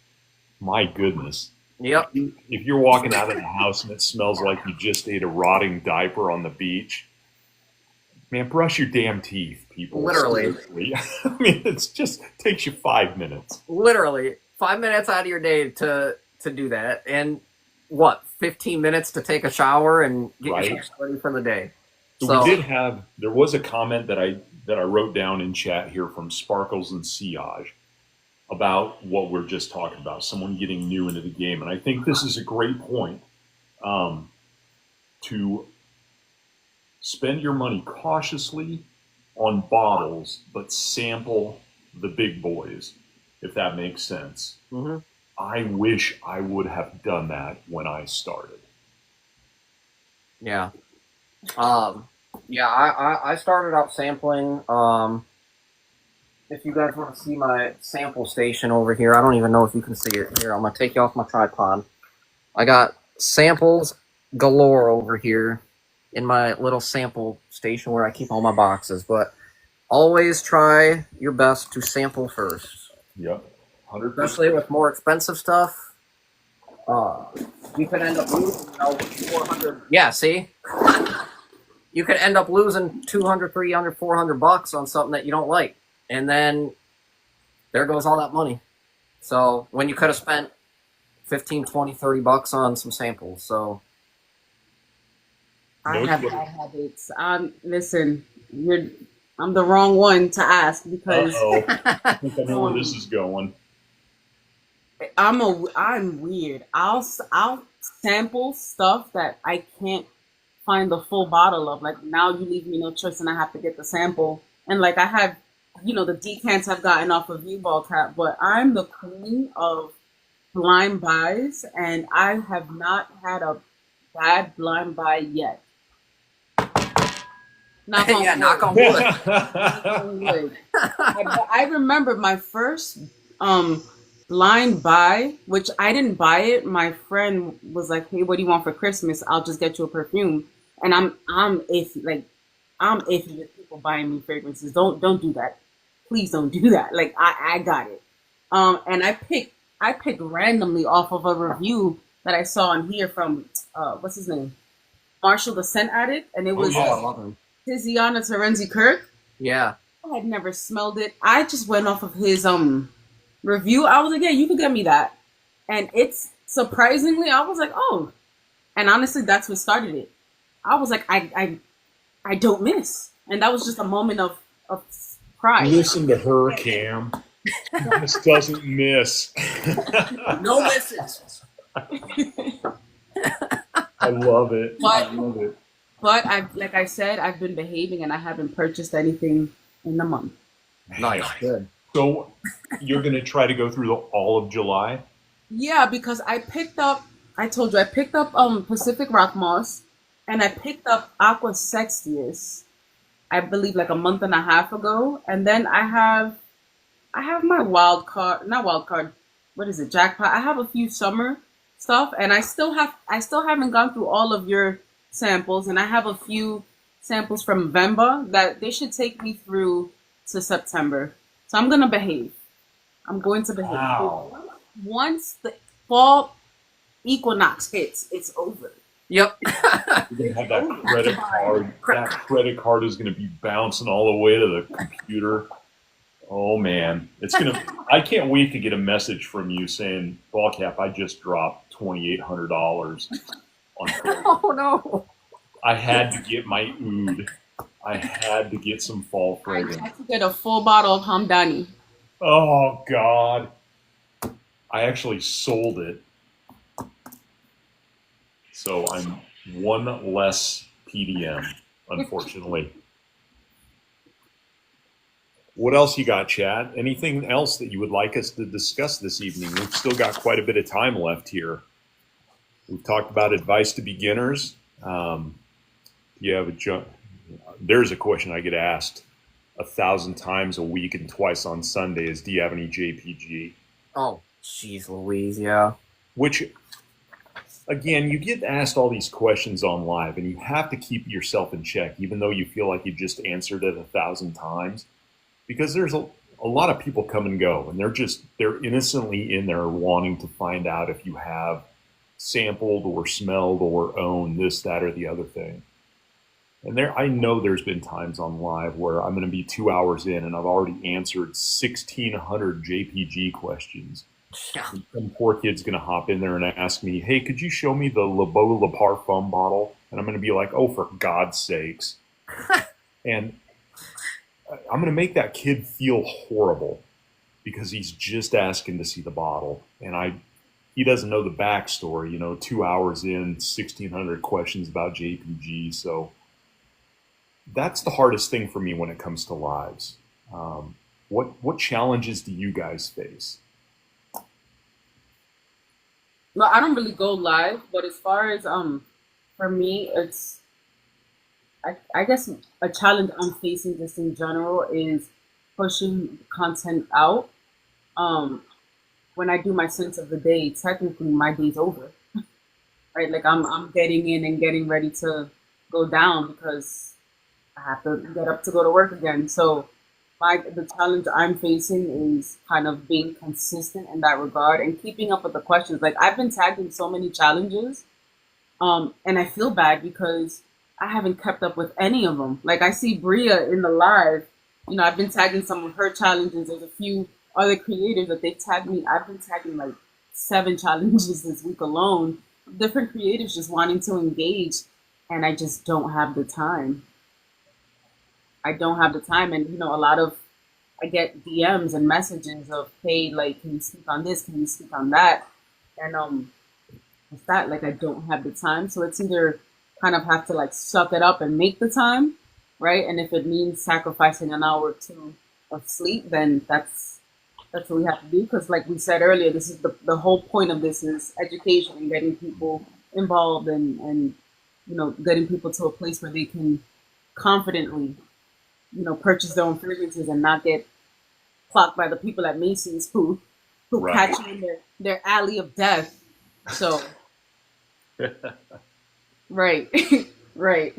My goodness. Yep. If you're walking out of the house and it smells like you just ate a rotting diaper on the beach, man, brush your damn teeth, people. Literally. Seriously. I mean, it just takes you 5 minutes. Literally. 5 minutes out of your day to do that. And 15 minutes to take a shower and get yourself ready for the day. So there was a comment that I wrote down in chat here from Sparkles and Siage about what we're just talking about, someone getting new into the game. And I think this is a great point, to spend your money cautiously on bottles, but sample the big boys, if that makes sense. Mm-hmm. I wish I would have done that when I started. Yeah. I started out sampling. If you guys want to see my sample station over here, I don't even know if you can see it. Here, I'm going to take you off my tripod. I got samples galore over here in my little sample station where I keep all my boxes. But always try your best to sample first. Yep. 100%. Especially with more expensive stuff. You could end up losing 400. Yeah, see? You could end up losing 200, 300, 400 bucks on something that you don't like. And then there goes all that money. So when you could have spent 15, 20, 30 bucks on some samples. So I No have kidding. bad habits. Listen, I'm the wrong one to ask because Uh-oh. I think I know where this is going. I'm weird. I'll sample stuff that I can't find the full bottle of. Like now you leave me no choice and I have to get the sample. And like I have, the decants I've gotten off of BallCast, but I'm the queen of blind buys and I have not had a bad blind buy yet. Knock on yeah, wood. knock on wood. Knock on wood. I remember my first blind buy, which I didn't buy it. My friend was like, "Hey, what do you want for Christmas? I'll just get you a perfume." And I'm iffy, like I'm iffy with people buying me fragrances. Don't do that. Please don't do that. Like I got it. And I picked randomly off of a review that I saw on here from what's his name, Marshall the Scent Addict, and it was Oh, I love him. Tiziana Terenzi Kirk. Yeah. I had never smelled it. I just went off of his review. I was like, yeah, you can get me that. And it's surprisingly, I was like, oh. And honestly, that's what started it. I was like, I don't miss. And that was just a moment of pride. Listen to her, Cam. This doesn't miss. No misses. I love it. But- I love it. But like I said, I've been behaving and I haven't purchased anything in the month. Nice. Good. So you're going to try to go through all of July? Yeah, because I picked up Pacific Rock Moss and I picked up Aqua Sextius, I believe like a month and a half ago. And then I have my jackpot. I have a few summer stuff and I still haven't gone through all of your samples, and I have a few samples from Vemba that they should take me through to September. So I'm gonna behave. I'm going to behave. Wow. Once the fall equinox hits, it's over. Yep. You're going to have that credit card. That credit card is going to be bouncing all the way to the computer. Oh, man. I can't wait to get a message from you saying, BallCast, I just dropped $2,800 on credit. Oh no. I had to get my oud. I had to get some fall I fragrance. had to get a full bottle of Hamdani. Oh, God. I actually sold it. So I'm one less PDM, unfortunately. What else you got, Chad? Anything else that you would like us to discuss this evening? We've still got quite a bit of time left here. We've talked about advice to beginners. There's a question I get asked 1,000 times a week and twice on Sunday is, do you have any JPG? Oh, jeez Louise, yeah. Which, again, you get asked all these questions on live, and you have to keep yourself in check, even though you feel like you've just answered it 1,000 times, because there's a lot of people come and go, and they're innocently in there wanting to find out if you have sampled or smelled or owned this, that, or the other thing. And I know there's been times on live where I'm going to be 2 hours in and I've already answered 1,600 JPG questions. Yeah. Some poor kid's going to hop in there and ask me, hey, could you show me the Le Beau Le Parfum bottle? And I'm going to be like, oh, for God's sakes. And I'm going to make that kid feel horrible because he's just asking to see the bottle. And he doesn't know the backstory, 2 hours in, 1,600 questions about JPG. So that's the hardest thing for me when it comes to lives. What challenges do you guys face? No, I don't really go live, but as far as for me, it's I guess a challenge I'm facing just in general is pushing content out. When I do my sense of the day, technically my day's over, right? Like I'm getting in and getting ready to go down because I have to get up to go to work again. So the challenge I'm facing is kind of being consistent in that regard and keeping up with the questions. Like I've been tagged in so many challenges, and I feel bad because I haven't kept up with any of them. Like I see Bria in the live, I've been tagging some of her challenges. There's a few other creators that they've tagged me. I've been tagging like 7 challenges this week alone. Different creators just wanting to engage, and I just don't have the time. I don't have the time, and a lot of I get DMs and messages of, hey, like, can you speak on this? Can you speak on that? And it's that like I don't have the time, so it's either kind of have to like suck it up and make the time, right? And if it means sacrificing an hour or two of sleep, then that's what we have to do. Because like we said earlier, this is the whole point of this is education and getting people involved and getting people to a place where they can confidently purchase their own fragrances and not get clocked by the people at Macy's who Right. catch you in their alley of death. So right. Right.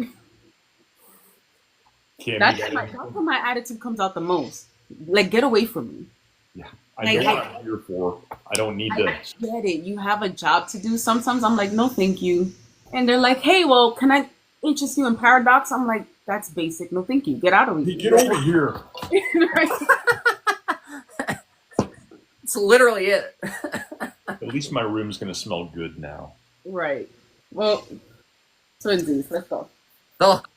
Cam, That's you got where my attitude comes out the most. Like, get away from me. Yeah, I know Like, what I'm here for. I don't need to. I get it. You have a job to do. Sometimes I'm like, no, thank you. And they're like, hey, well, can I interest you in Paradox? I'm like, that's basic. No, thank you. Get out of here. Get over here. Right. It's literally it. At least my room's going to smell good now. Right. Well, twinsies. Let's go.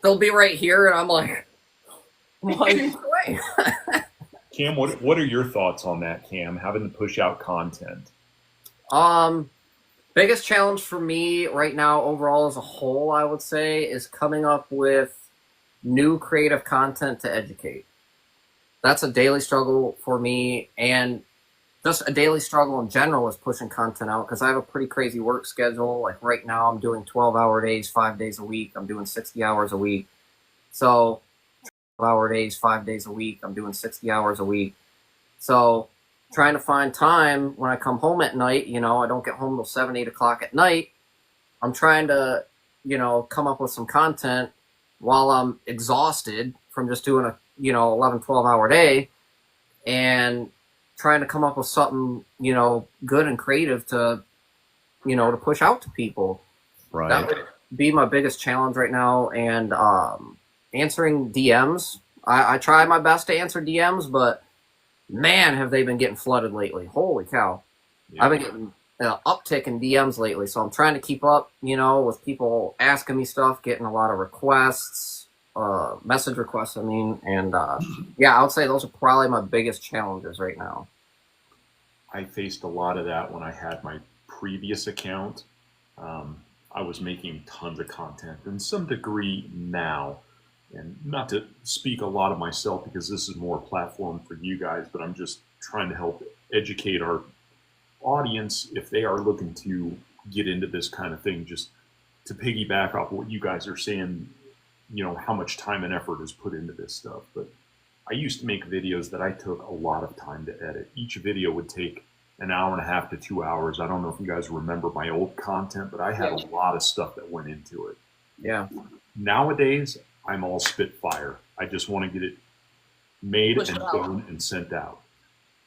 They'll be right here, and I'm like, away. Cam, what are your thoughts on that, Cam, having to push out content? Biggest challenge for me right now, overall as a whole, I would say, is coming up with new creative content to educate. That's a daily struggle for me, and just a daily struggle in general is pushing content out because I have a pretty crazy work schedule. Like right now, I'm doing 12-hour days, 5 days a week. I'm doing 60 hours a week. So 12-hour days, 5 days a week. I'm doing 60 hours a week. So trying to find time when I come home at night, I don't get home till 7, 8 o'clock at night. I'm trying to, come up with some content while I'm exhausted from just doing a, 11, 12-hour day and trying to come up with something, good and creative to, to push out to people. Right. That would be my biggest challenge right now. And answering DMs. I try my best to answer DMs, but man, have they been getting flooded lately. Holy cow. Yeah. I've been getting an uptick in DMs lately, so I'm trying to keep up, with people asking me stuff, getting a lot of requests, message requests, and I would say those are probably my biggest challenges right now. I faced a lot of that when I had my previous account. I was making tons of content in some degree now, and not to speak a lot of myself because this is more a platform for you guys, but I'm just trying to help educate our audience if they are looking to get into this kind of thing, just to piggyback off what you guys are saying, how much time and effort is put into this stuff. But I used to make videos that I took a lot of time to edit. Each video would take an hour and a half to 2 hours. I don't know if you guys remember my old content, but I had a lot of stuff that went into it. Yeah. Nowadays, I'm all spitfire. I just want to get it made and done and sent out.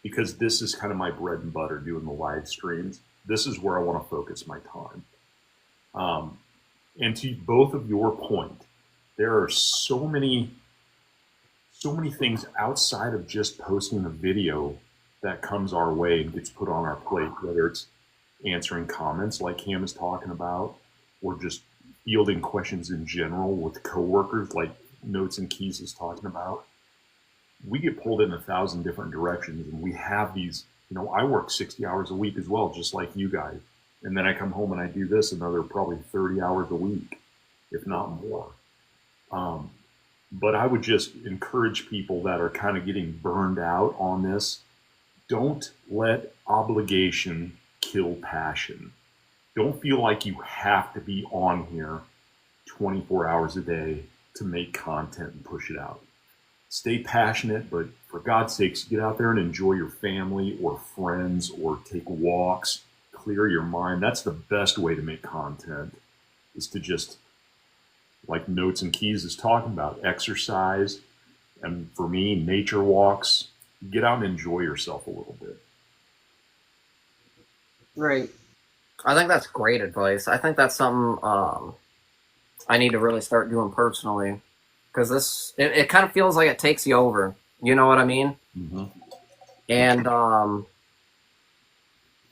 Because this is kind of my bread and butter, doing the live streams. This is where I want to focus my time. And to both of your point, there are so many things outside of just posting a video that comes our way and gets put on our plate, whether it's answering comments like Cam is talking about, or just fielding questions in general with coworkers like Notes and Keys is talking about. We get pulled in 1,000 different directions, and we have these, I work 60 hours a week as well, just like you guys. And then I come home and I do this another probably 30 hours a week, if not more. But I would just encourage people that are kind of getting burned out on this, don't let obligation kill passion. Don't feel like you have to be on here 24 hours a day to make content and push it out. Stay passionate, but for God's sakes, get out there and enjoy your family or friends or take walks, clear your mind. That's the best way to make content, is to just, like Notes and Keys is talking about, exercise. And for me, nature walks. Get out and enjoy yourself a little bit. Right. I think that's great advice. I think that's something I need to really start doing personally. Because it kind of feels like it takes you over. You know what I mean? Mm-hmm. And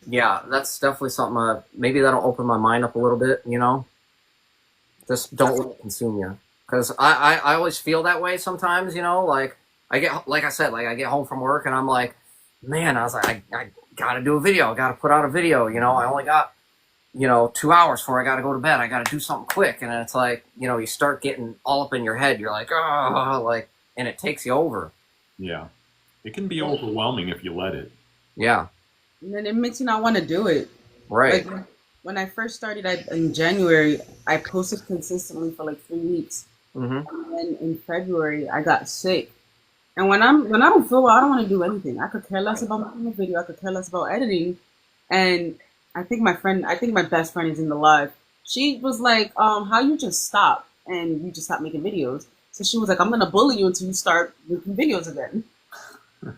yeah, that's definitely something. Maybe that'll open my mind up a little bit. Just don't let it consume you. Because I always feel that way sometimes. Like like I said, like I get home from work and I'm like, man, I was like, I gotta do a video. I gotta put out a video. I only got 2 hours before I gotta go to bed. I gotta do something quick. And it's like, you start getting all up in your head. You're like, oh, and it takes you over. Yeah. It can be overwhelming if you let it. Yeah. And then it makes you not want to do it. Right. Like when I first started in January, I posted consistently for like 3 weeks. Mm-hmm. And then in February, I got sick. And when I don't feel well, I don't want to do anything. I could care less about making a video. I could care less about editing. And I think my best friend is in the live. She was like, how you just stop and you just stop making videos. So she was like, I'm gonna bully you until you start making videos again.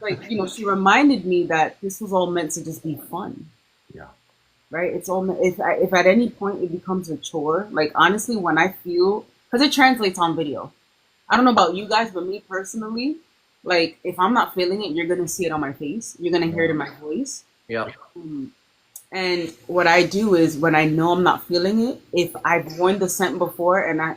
Like, she reminded me that this was all meant to just be fun. Yeah. Right? It's all if at any point it becomes a chore. Like honestly, when I feel, because it translates on video. I don't know about you guys, but me personally, like if I'm not feeling it, you're gonna see it on my face. You're gonna hear it in my voice. Yeah. And what I do is when I know I'm not feeling it, if I've worn the scent before and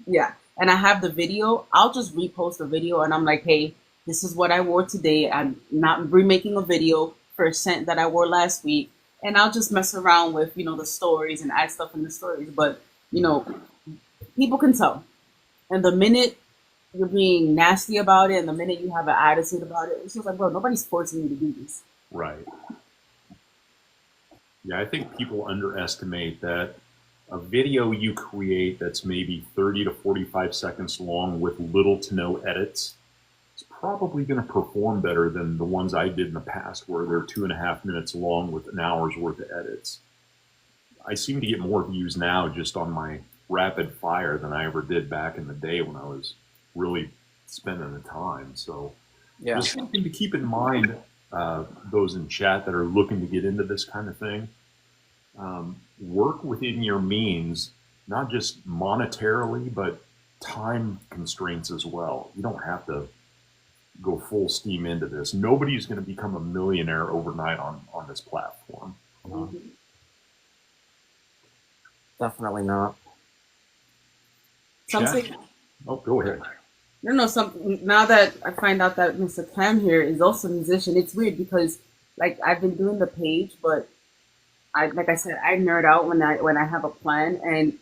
yeah, and I have the video, I'll just repost the video and I'm like, hey, this is what I wore today. I'm not remaking a video for a scent that I wore last week. And I'll just mess around with, the stories and add stuff in the stories. But, people can tell. And the minute you're being nasty about it and the minute you have an attitude about it, it's just like, bro, nobody's forcing you to do this. Right. Yeah, I think people underestimate that a video you create that's maybe 30 to 45 seconds long with little to no edits is probably going to perform better than the ones I did in the past where they're 2.5 minutes long with an hour's worth of edits. I seem to get more views now just on my rapid fire than I ever did back in the day when I was really spending the time. So Yeah. just something to keep in mind, those in chat that are looking to get into this kind of thing. Work within your means, not just monetarily, but time constraints as well. You don't have to go full steam into this. Nobody's going to become a millionaire overnight on this platform. Definitely not. Something. Oh, go ahead. No, something. Now that I find out that Mr. Cam here is also a musician, it's weird because, like, I've been doing the page, but like I said, I nerd out when I have a plan, and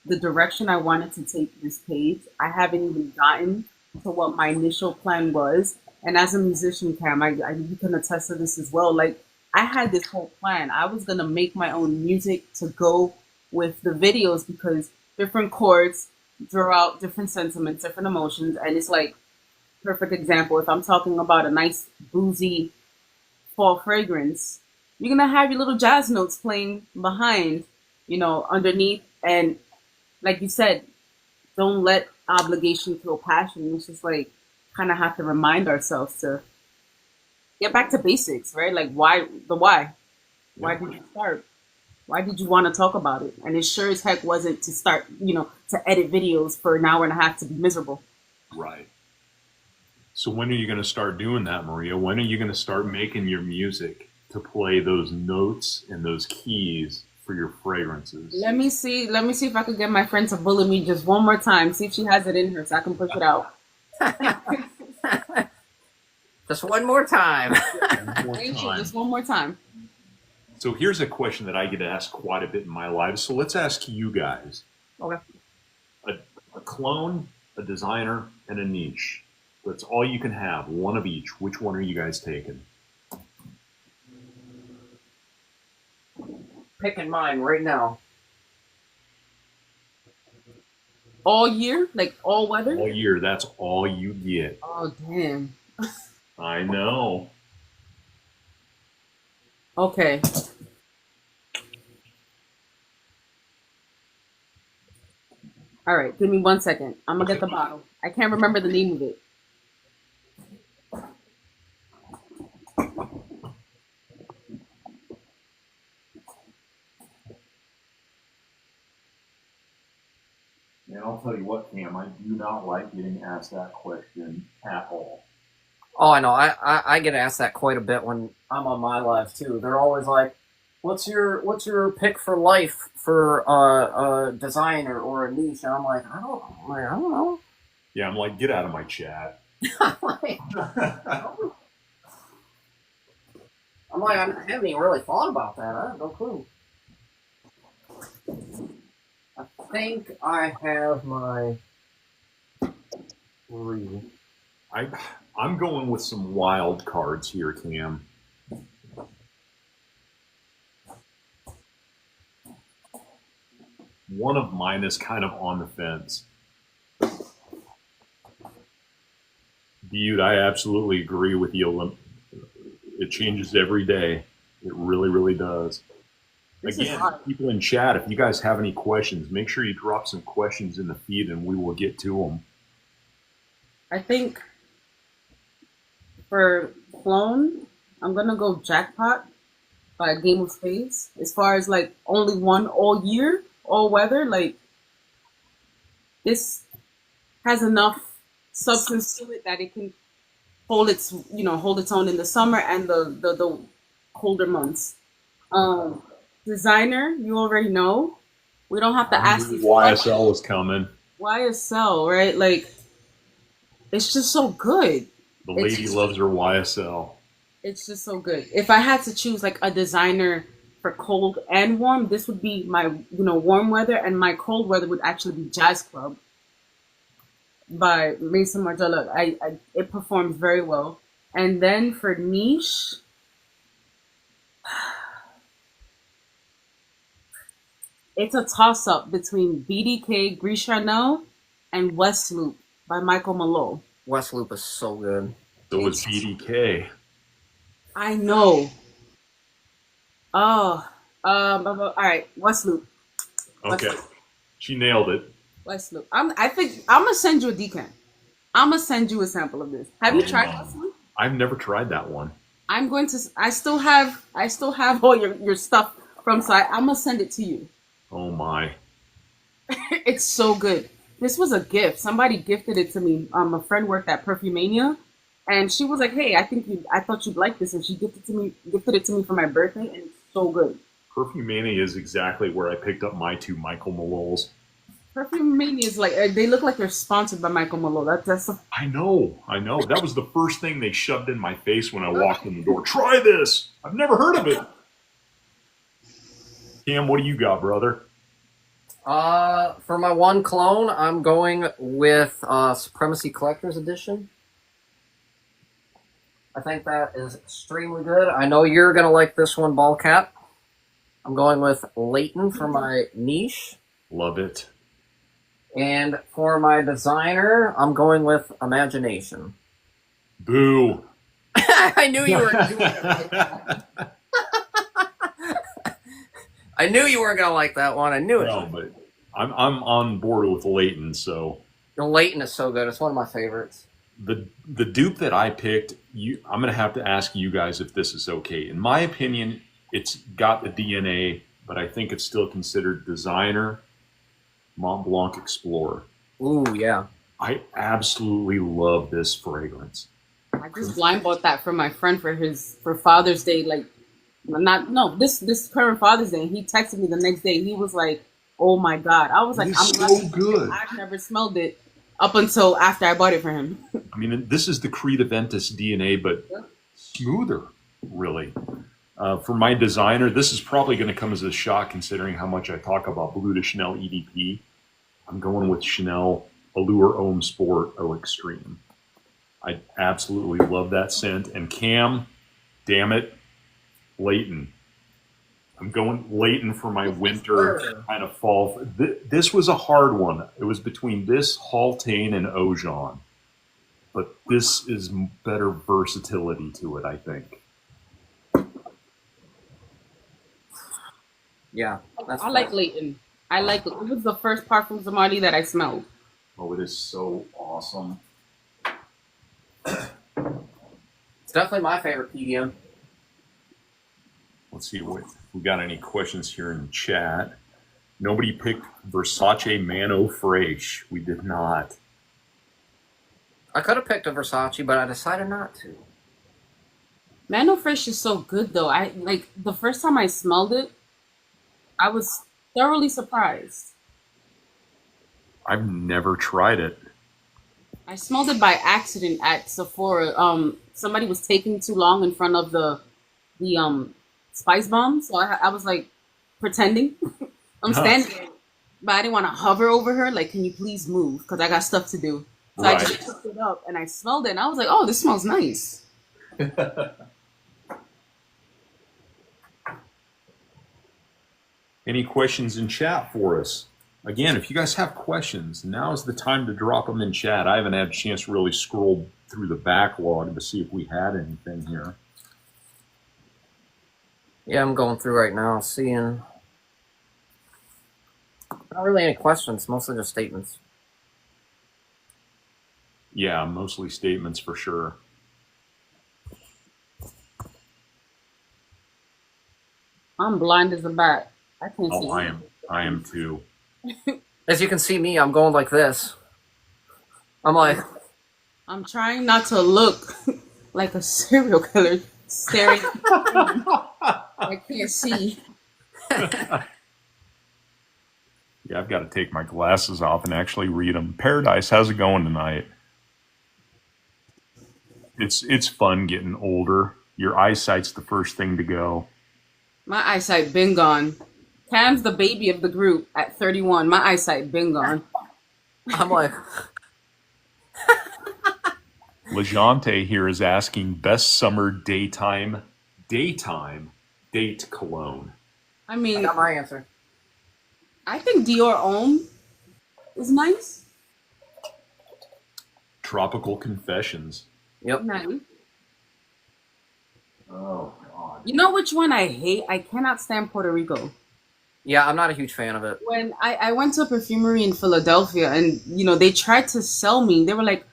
the direction I wanted to take this page, I haven't even gotten to what my initial plan was. And as a musician, Cam, you can attest to this as well. Like, I had this whole plan. I was gonna make my own music to go with the videos because different chords draw out different sentiments, different emotions, and it's like perfect example. If I'm talking about a nice boozy fall fragrance, you're gonna have your little jazz notes playing behind, underneath, and like you said, don't let obligation kill passion. It's just like kind of have to remind ourselves to get back to basics, right? Like why? Why did you start? Why did you want to talk about it? And it sure as heck wasn't to start, to edit videos for an hour and a half to be miserable. Right. So when are you going to start doing that, Maria? When are you going to start making your music to play those notes and those keys for your fragrances? Let me see if I could get my friend to bully me just one more time. See if she has it in her so I can push it out. Just one more time. Just one more time. So here's a question that I get asked quite a bit in my life. So let's ask you guys. Okay. A clone, a designer, and a niche. That's all you can have. One of each. Which one are you guys taking? Picking mine right now. All year? Like all weather? All year. That's all you get. Oh, damn. I know. Okay. All right, give me 1 second. I'm gonna get the bottle. I can't remember the name of it. And I'll tell you what, Cam, I do not like getting asked that question at all. Oh, I know. I get asked that quite a bit when I'm on my live too. They're always like, "What's your pick for life for a designer or a niche?" And I'm like, I don't know. Yeah, I'm like, get out of my chat. I'm like, I haven't even really thought about that. I have no clue. I think I have my 3. I'm going with some wild cards here, Cam. One of mine is kind of on the fence. Dude, I absolutely agree with you. It changes every day. It really, really does. Again, people in chat, if you guys have any questions, make sure you drop some questions in the feed and we will get to them. I think for Clone, I'm gonna go Jackpot by Game of Space. As far as like only one all year, all weather, like this has enough substance to it that it can hold its own in the summer and the colder months. Designer, you already know. We don't have to ask you. YSL is coming. YSL, right? Like, it's just so good. The lady loves her YSL. It's just so good. If I had to choose like a designer for cold and warm, this would be my warm weather, and my cold weather would actually be Jazz Club by Mason Margiela. It performs very well. And then for niche, it's a toss-up between BDK, Gris Charnel, and West Loop by Michael Malone. West Loop is so good. So is BDK. I know. Oh, all right, West Loop. Okay, she nailed it. West Loop. I think I'm gonna send you a decant. I'm gonna send you a sample of this. Have you tried West Loop? I've never tried that one. I'm going to. I still have all your stuff from side. I'm gonna send it to you. Oh my! It's so good. This was a gift. Somebody gifted it to me. A friend worked at Perfumania, and she was like, "Hey, I thought you'd like this," and she gifted it to me for my birthday, and it's so good. Perfumania is exactly where I picked up my 2 Michael Maloles. Perfumania is like they look like they're sponsored by Michael Malone. I know. That was the first thing they shoved in my face when I walked in the door. Try this. I've never heard of it. Cam, what do you got, brother? For my one clone, I'm going with Supremacy Collector's Edition. I think that is extremely good. I know you're going to like this one, BallCat. I'm going with Leighton for my niche. Love it. And for my designer, I'm going with Imagination. Boo. I knew you were doing it. I knew you weren't gonna like that one. I knew it. No, but I'm on board with Leighton. So Leighton is so good. It's one of my favorites. The dupe that I picked, I'm gonna have to ask you guys if this is okay. In my opinion, it's got the DNA, but I think it's still considered designer. Mont Blanc Explorer. Ooh, yeah. I absolutely love this fragrance. I just blind bought that for my friend for Father's Day. Like, this current Father's Day. He texted me the next day. He was like, "Oh my God!" I was like, "I'm so good." I've never smelled it up until after I bought it for him. I mean, this is the Creed Aventus DNA, but smoother, really. For my designer, this is probably going to come as a shock considering how much I talk about Bleu de Chanel EDP. I'm going with Chanel Allure Homme Sport Eau Extreme. I absolutely love that scent. And Cam, damn it, Leighton. I'm going Leighton for my winter kind of fall. This was a hard one. It was between this, Haultain, and Ojon. But this is better versatility to it, I think. Yeah, I like Leighton. It was the first Parfum Zamani that I smelled. Oh, it is so awesome. It's definitely my favorite PDM. Let's see if we got any questions here in chat. Nobody picked Versace Mano Fraiche. We did not. I could have picked a Versace, but I decided not to. Mano Fresh is so good though. I like the first time I smelled it, I was thoroughly surprised. I've never tried it. I smelled it by accident at Sephora. Somebody was taking too long in front of the spice bomb, so I was like pretending I'm Huh. standing there, but I didn't want to hover over her. Like, can you please move? Because I got stuff to do. So I Right. just picked it up and I smelled it, and I was like, "Oh, this smells nice." Any questions in chat for us? Again, if you guys have questions, now is the time to drop them in chat. I haven't had a chance to really scroll through the backlog to see if we had anything here. Yeah, I'm going through right now, seeing. Not really any questions, mostly just statements. Yeah, mostly statements for sure. I'm blind as a bat. I can't see. Oh, I am too. As you can see me, I'm going like this. I'm like, I'm trying not to look like a serial killer staring. I can't see. Yeah, I've got to take my glasses off and actually read them. Paradise, how's it going tonight? It's fun getting older. Your eyesight's the first thing to go. My eyesight been gone. Cam's the baby of the group at 31. My eyesight been gone. I'm like, Lejante here is asking best summer date cologne. I I mean, got my answer. I think Dior Homme is nice. Tropical Confessions. Yep. Nice. Oh God. You know which one I hate? I cannot stand Puerto Rico. Yeah, I'm not a huge fan of it. When I went to a perfumery in Philadelphia and, they tried to sell me. They were like,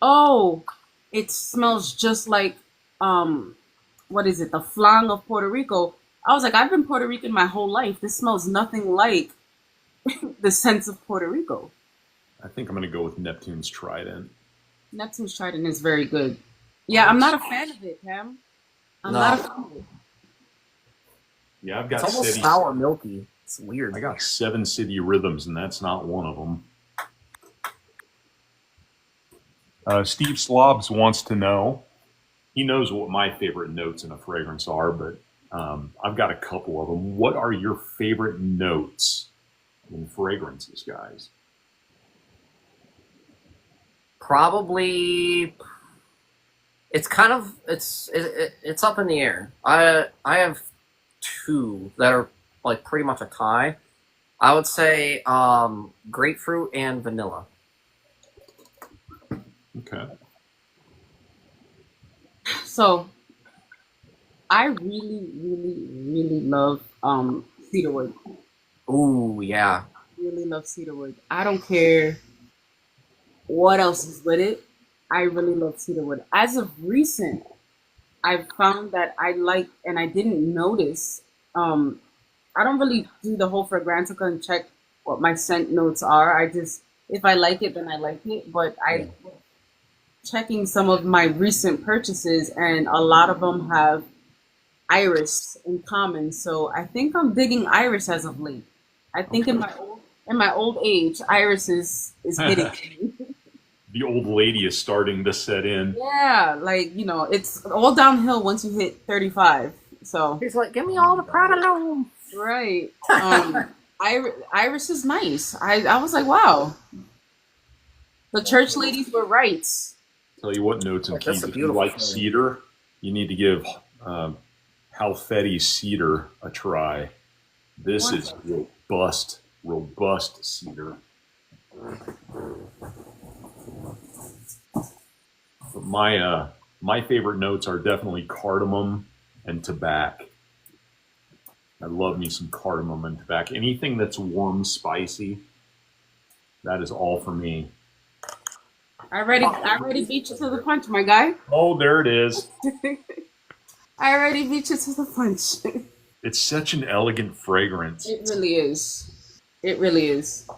oh, it smells just like, what is it? The flan of Puerto Rico. I was like, I've been Puerto Rican my whole life. This smells nothing like the sense of Puerto Rico. I think I'm going to go with Neptune's Trident. Neptune's Trident is very good. Yeah, I'm not a fan of it, Pam. I'm No. not a fan of it. Yeah, I've It's got almost City. sour milky. It's weird. I got 7 City Rhythms, and that's not one of them. Steve Slobs wants to know. He knows what my favorite notes in a fragrance are, but I've got a couple of them. What are your favorite notes in fragrances, guys? Probably, it's kind of it's up in the air. I have two that are like pretty much a tie. I would say grapefruit and vanilla. Okay. So, I really, really, really love cedarwood. Ooh, yeah. Really love cedarwood. I don't care what else is with it. I really love cedarwood. As of recent, I've found that I like, and I didn't notice. I don't really do the whole fragrantica and check what my scent notes are. I just, if I like it, then I like it. But I checking some of my recent purchases, and a lot of them have iris in common. So I think I'm digging iris as of late. I think in my old age, iris is hitting me. The old lady is starting to set in. Yeah, like it's all downhill once you hit 35. So He's like, give me all the Prada L'Homme. right, iris is nice. I was like, wow, the church ladies were right. Tell you what, notes and Yeah, that's keys. a If you beautiful like thing. cedar, you need to give Halfeti's Cedar a try. This is robust cedar. But my favorite notes are definitely cardamom and tobacco. I love me some cardamom and tobacco. Anything that's warm, spicy, that is all for me. I already beat you to the punch, my guy. Oh, there it is. I already beat you to the punch. It's such an elegant fragrance. It really is. It really is.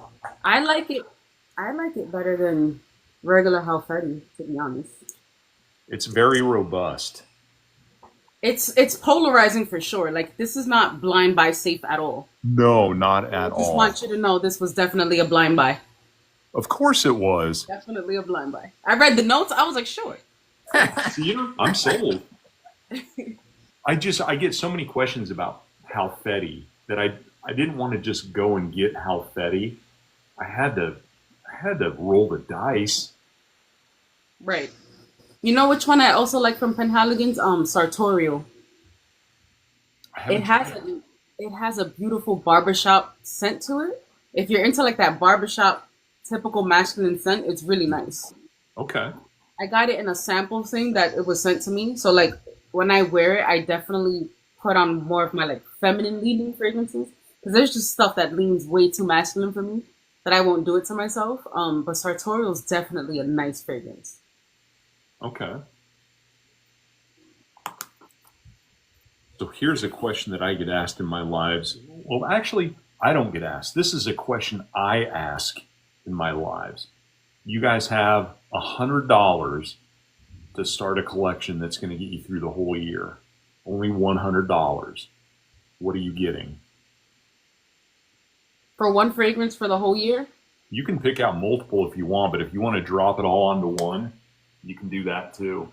I like it. I like it better than regular Halfetti, to be honest. It's very robust. It's polarizing for sure. Like this is not blind buy safe at all. No, not I at just all. want you to know this was definitely a blind buy. Of course it was. Definitely a blind buy. I read the notes. I was like, sure. See, I'm sold. I get so many questions about Halfetti that I didn't want to just go and get Halfetti. I had to roll the dice. Right. You know which one I also like from Penhaligon's? Sartorial. It has a beautiful barbershop scent to it. If you're into like that barbershop typical masculine scent, it's really nice. Okay. I got it in a sample thing that it was sent to me. So like when I wear it, I definitely put on more of my like feminine leaning fragrances because there's just stuff that leans way too masculine for me that I won't do it to myself. But Sartorial is definitely a nice fragrance. Okay. So here's a question that I get asked in my lives. Well, actually, I don't get asked. This is a question I ask in my lives. You guys have $100 to start a collection that's going to get you through the whole year. Only $100. What are you getting? For one fragrance for the whole year? You can pick out multiple if you want, but if you want to drop it all onto one, you can do that too.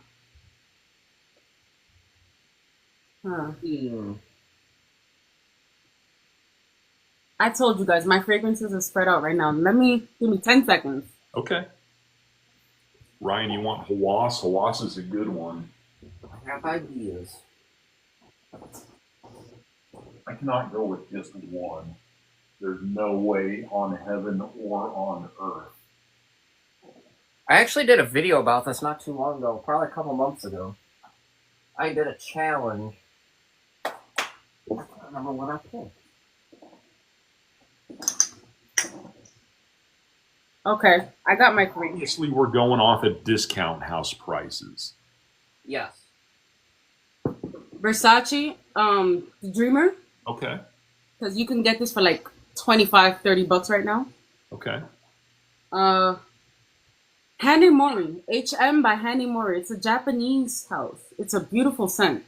I told you guys my fragrances are spread out right now. Give me 10 seconds. Okay. Ryan, you want Hawass? Hawass is a good one. I have ideas. I cannot go with just one. There's no way on heaven or on earth. I actually did a video about this not too long ago, probably a couple months ago. I did a challenge. I don't remember what I picked. Okay, I got my three. Obviously, we're going off at discount house prices. Yes. Versace, the Dreamer, Okay. because you can get this for like 25, 30 bucks right now. Okay. Handy Mori, HM by Handy Mori. It's a Japanese house. It's a beautiful scent.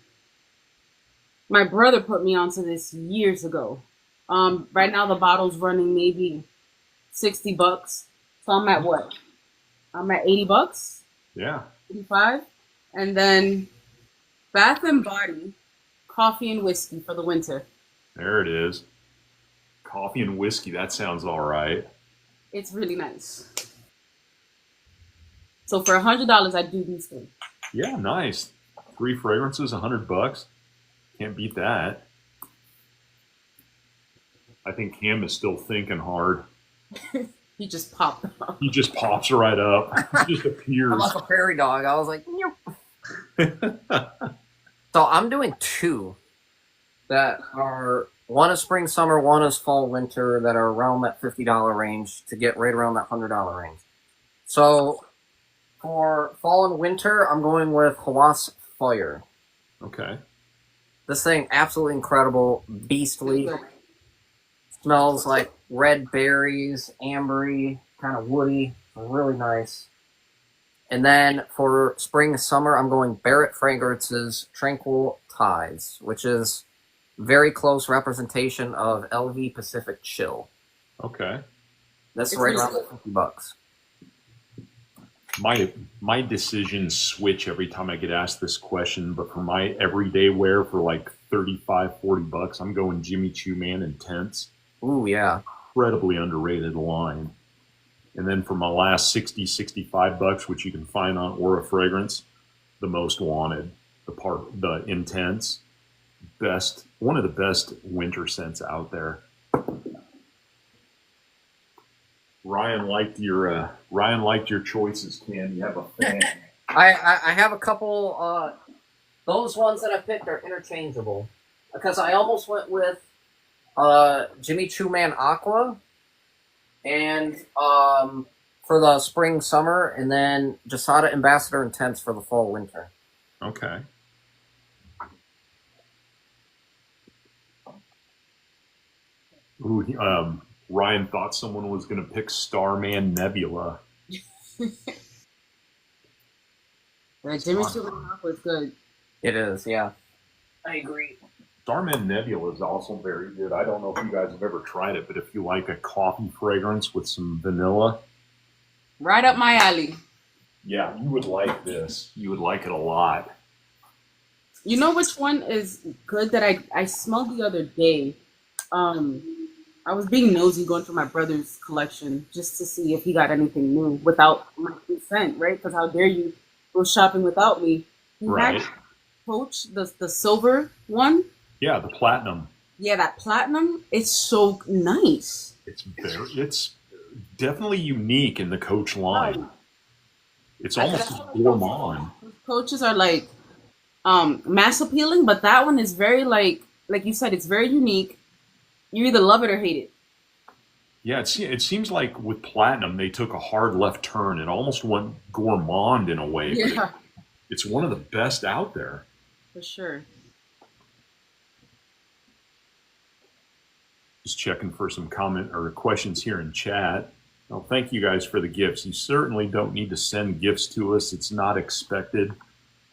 My brother put me onto this years ago. Right now the bottle's running maybe 60 bucks. So I'm at what? I'm at 80 bucks, Yeah. 85. And then Bath and Body, coffee and whiskey for the winter. There it is. Coffee and whiskey. That sounds all right. It's really nice. So for $100, I do these things. Yeah, nice. 3 fragrances, $100. Can't beat that. I think Cam is still thinking hard. He just popped up. He just pops right up. He just appears. I'm like a prairie dog. I was like, nope. So I'm doing 2 that are, one is spring, summer, one is fall, winter, that are around that $50 range to get right around that $100 range. So for fall and winter, I'm going with Hawass Fire. Okay. This thing, absolutely incredible, beastly. Smells like red berries, ambery, kind of woody, really nice. And then for spring and summer, I'm going Barrett Fragrance's Tranquil Tides, which is very close representation of LV Pacific Chill. Okay. That's It's right reasonable. around $50. My decisions switch every time I get asked this question, but for my everyday wear for like 35, 40 bucks, I'm going Jimmy Choo Man Intense. Ooh, yeah. Incredibly underrated line. And then for my last 60, 65 bucks, which you can find on Aura Fragrance, the Most Wanted, the Intense, one of the best winter scents out there. Ryan liked your choices, Ken. You have a fan. I have a couple, those ones that I picked are interchangeable. Because I almost went with Jimmy Choo Man Aqua, and for the spring, summer, and then Jasada Ambassador Intense for the fall, winter. Okay. Ooh, Ryan thought someone was going to pick Starman Nebula. The Jimmy Choo was good. It is, yeah. I agree. Starman Nebula is also very good. I don't know if you guys have ever tried it, but if you like a coffee fragrance with some vanilla, Right up my alley. yeah, you would like this. You would like it a lot. You know which one is good that I smelled the other day? I was being nosy going through my brother's collection just to see if he got anything new without my consent, right? Because how dare you go shopping without me? He Right. had Coach, the silver one. Yeah, the platinum. Yeah, that platinum. It's so nice. It's definitely unique in the Coach line. It's almost That's gourmand. Coaches are like mass appealing, but that one is very like you said, it's very unique. You either love it or hate it. Yeah, it seems like with platinum they took a hard left turn. It almost went gourmand in a way. But Yeah, it's one of the best out there. for sure. Just checking for some comment or questions here in chat. Well, thank you guys for the gifts. You certainly don't need to send gifts to us. It's not expected,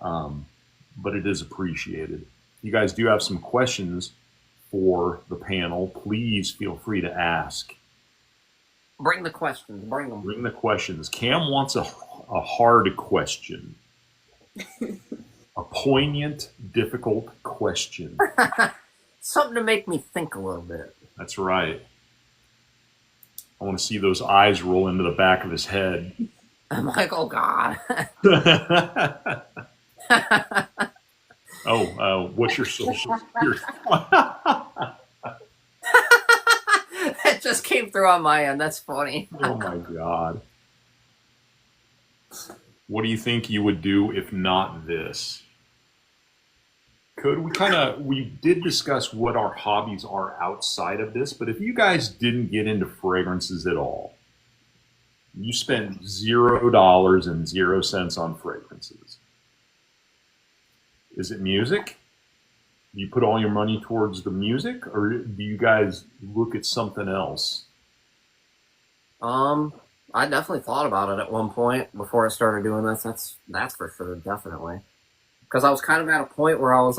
but it is appreciated. If you guys do have some questions for the panel, please feel free to ask. Bring the questions. Bring them. Bring the questions. Cam wants a hard question. A poignant, difficult question. Something to make me think a little bit. That's right. I want to see those eyes roll into the back of his head. I'm like, oh God. What's your social security? That just came through on my end. That's funny. Oh my God. What do you think you would do if not this? We did discuss what our hobbies are outside of this, but if you guys didn't get into fragrances at all, you spent $0 and 0 cents on fragrances. Is it music? Do you put all your money towards the music, or do you guys look at something else? I definitely thought about it at one point before I started doing this. That's for sure, definitely. Because I was kind of at a point where I was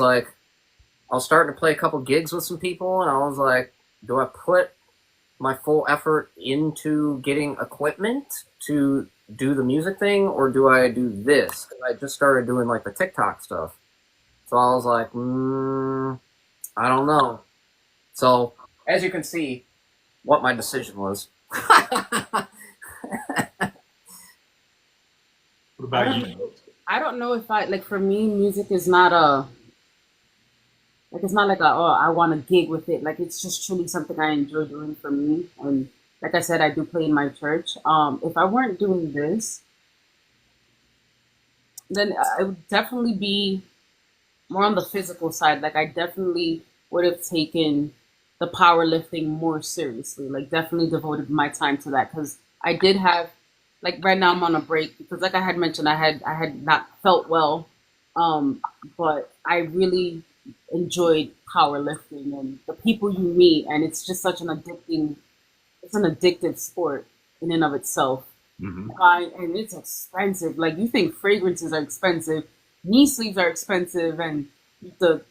starting to play a couple gigs with some people, and I was like, do I put my full effort into getting equipment to do the music thing, or do I do this? Because I just started doing like the TikTok stuff. So I was like, I don't know. So as you can see, what my decision was. What about you? I don't know if for me, music is not it's not like I want to gig with it. Like, it's just truly something I enjoy doing for me. And like I said, I do play in my church. If I weren't doing this, then I would definitely be more on the physical side. Like, I definitely would have taken the powerlifting more seriously. Like, definitely devoted my time to that, because I did have, like, right now I'm on a break because, like I had mentioned, I had not felt well, but I really enjoyed powerlifting and the people you meet, and it's just such an addictive sport in and of itself. Mm-hmm. And it's expensive. Like, you think fragrances are expensive, knee sleeves are expensive, and the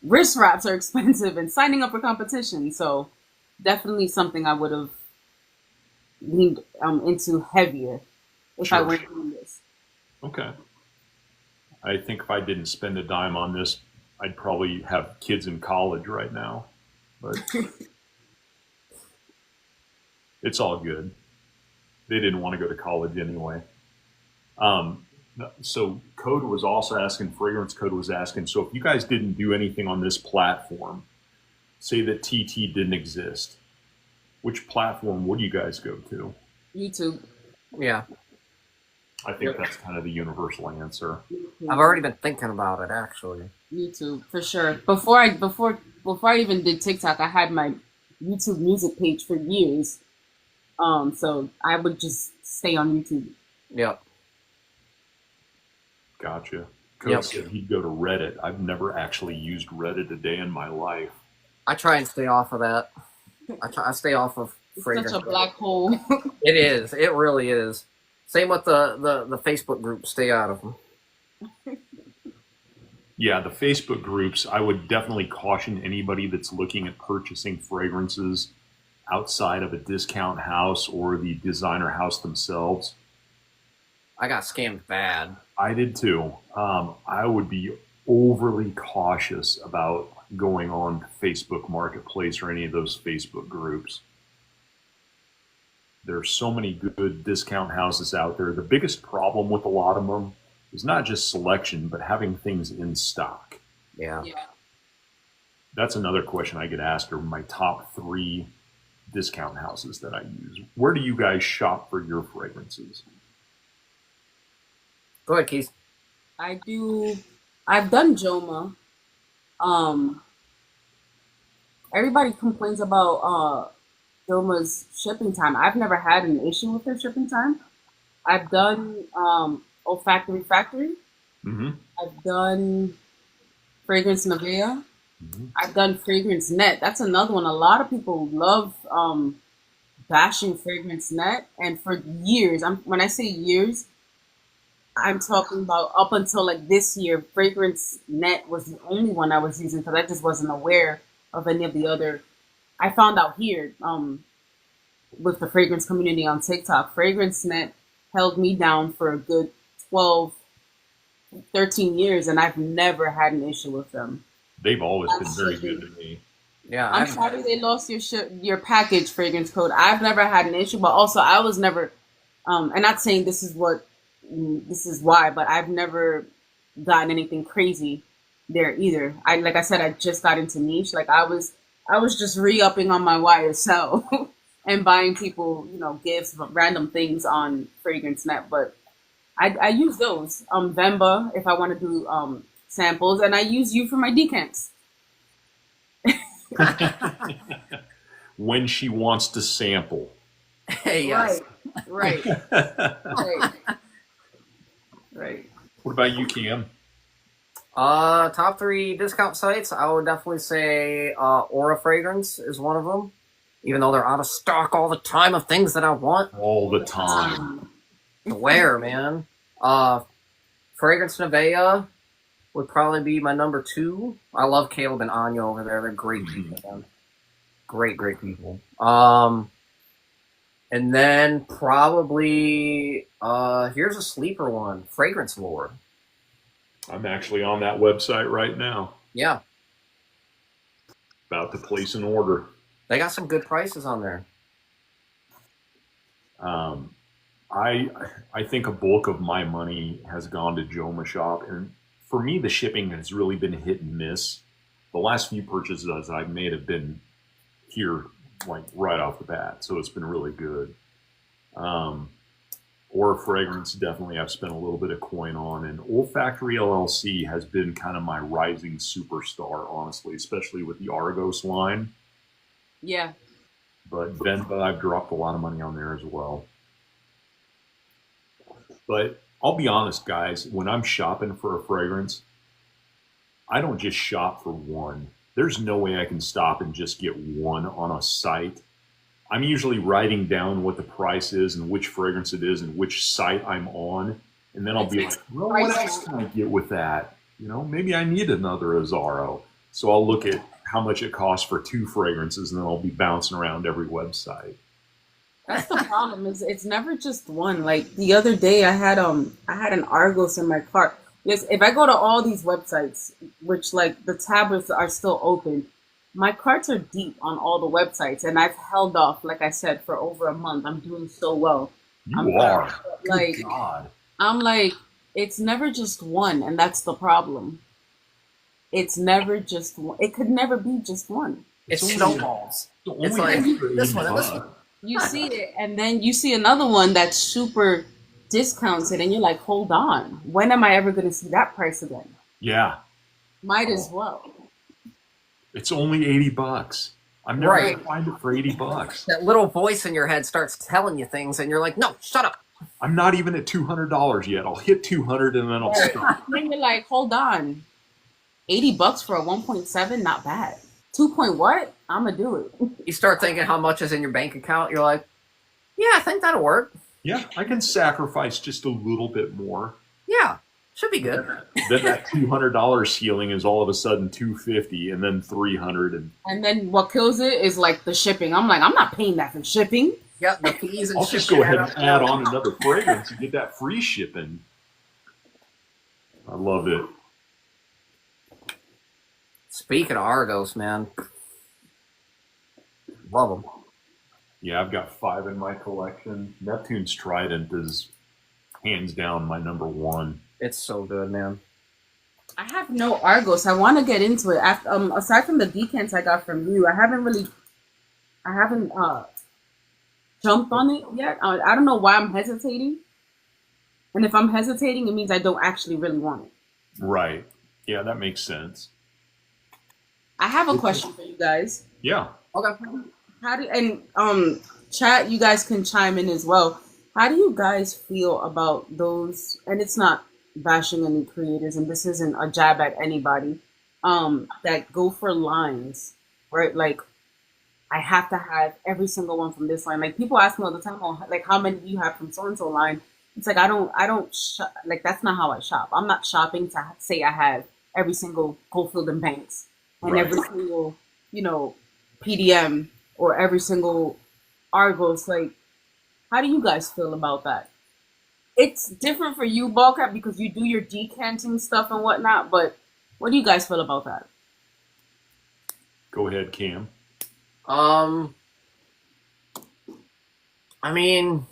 wrist wraps are expensive, and signing up for competition. So definitely something I would have leaned into heavier if I weren't doing this. Okay. I think if I didn't spend a dime on this, I'd probably have kids in college right now. But it's all good. They didn't want to go to college anyway. So Code was also asking, Fragrance Code was asking, so if you guys didn't do anything on this platform, say that TT didn't exist, which platform would you guys go to? YouTube. Yeah. I think that's kind of the universal answer. I've already been thinking about it, actually. YouTube, for sure. Before I even did TikTok, I had my YouTube music page for years. So I would just stay on YouTube. Yep. Gotcha. Code said he'd go to Reddit. I've never actually used Reddit a day in my life. I try and stay off of that. I stay off of fragrance. Such a black hole. It is. It really is. Same with the Facebook group. Stay out of them. Yeah, the Facebook groups, I would definitely caution anybody that's looking at purchasing fragrances outside of a discount house or the designer house themselves. I got scammed bad. I did too. I would be overly cautious about going on Facebook Marketplace or any of those Facebook groups. There's so many good discount houses out there. The biggest problem with a lot of them is not just selection, but having things in stock. Yeah. That's another question I get asked are my top 3 discount houses that I use. Where do you guys shop for your fragrances? Go ahead, Keith. I've done Joma. Everybody complains about Joma's shipping time. I've never had an issue with their shipping time. I've done Olfactory Factory. Mm-hmm. I've done Fragrance Nevea. Mm-hmm. I've done Fragrance Net. That's another one. A lot of people love bashing Fragrance Net, and for years, when I say years, I'm talking about up until like this year, Fragrance Net was the only one I was using because I just wasn't aware of any of the other. I found out here with the fragrance community on TikTok, Fragrance Net held me down for a good 12, 13 years, and I've never had an issue with them. They've always been very good to me. Yeah, I'm sorry they lost your package fragrance code. I've never had an issue, but also I was never, and not saying this is why, but I've never gotten anything crazy there either. Like I said, I just got into niche. Like I was just re-upping on my YSL and buying people, gifts, random things on Fragrance Net. But I use those. Vemba if I want to do samples, and I use you for my decants. When she wants to sample. Yes. Right. Right. What about you, Cam? Top 3 discount sites, I would definitely say Aura Fragrance is one of them. Even though they're out of stock all the time of things that I want All the time. to wear, man. Fragrance Nevea would probably be my number 2. I love Caleb and Anya over there. They're great people, man. Great people. And then probably here's a sleeper one, Fragrance Lore. I'm actually on that website right now. Yeah. About to place an order. They got some good prices on there. I think a bulk of my money has gone to Joma Shop, and for me, the shipping has really been hit and miss. The last few purchases I've made have been here, like right off the bat, so it's been really good. Or fragrance, definitely I've spent a little bit of coin on, and Olfactory LLC has been kind of my rising superstar, honestly, especially with the Argos line. Yeah. But Venba, I've dropped a lot of money on there as well. But I'll be honest, guys, when I'm shopping for a fragrance, I don't just shop for one. There's no way I can stop and just get one on a site. I'm usually writing down what the price is and which fragrance it is and which site I'm on. And then I'll be like, well, what else can I get with that? Maybe I need another Azzaro. So I'll look at how much it costs for 2 fragrances, and then I'll be bouncing around every website. That's the problem. Is it's never just one. Like the other day, I had an Argos in my cart. Yes, if I go to all these websites, which like the tabs are still open, my carts are deep on all the websites, and I've held off, like I said, for over a month. I'm doing so well. You are. Like, Good God. I'm like, it's never just one, and that's the problem. It's never just one. It could never be just one. It's snowballs. It's like this one and this one. You see it, and then you see another one that's super discounted, and you're like, hold on. When am I ever going to see that price again? Yeah. Might as well. It's only $80. I'm never going to find it for $80. That little voice in your head starts telling you things, and you're like, no, shut up. I'm not even at $200 yet. I'll hit 200 and then I'll stop. Then you're like, hold on. $80 for a 1.7? Not bad. 2 point what? I'm going to do it. You start thinking how much is in your bank account. You're like, yeah, I think that'll work. Yeah, I can sacrifice just a little bit more. Yeah. Should be good. Then that $200 ceiling is all of a sudden $250, and then $300, And then what kills it is like the shipping. I'm like, I'm not paying that for shipping. Yep, the fees and I'll just go ahead and add on another fragrance and get that free shipping. I love it. Speaking of Argos, man, love them. Yeah, I've got 5 in my collection. Neptune's Trident is hands down my number 1. It's so good, man. I have no Argos. I want to get into it. After, aside from the decants I got from you, I haven't jumped on it yet. I don't know why I'm hesitating. And if I'm hesitating, it means I don't actually really want it. Right. Yeah, that makes sense. I have a question for you guys. Yeah. Okay. Chat, you guys can chime in as well. How do you guys feel about those? And it's not bashing any creators, and this isn't a jab at anybody. That go for lines, right? Like, I have to have every single one from this line. Like, people ask me all the time, oh, like, how many do you have from so and so line? It's like I don't like, that's not how I shop. I'm not shopping to say I have every single Goldfield and Banks and every single, PDM or every single Argos. Like, how do you guys feel about that? It's different for you, BallCast, because you do your decanting stuff and whatnot, but what do you guys feel about that? Go ahead, Cam. I mean,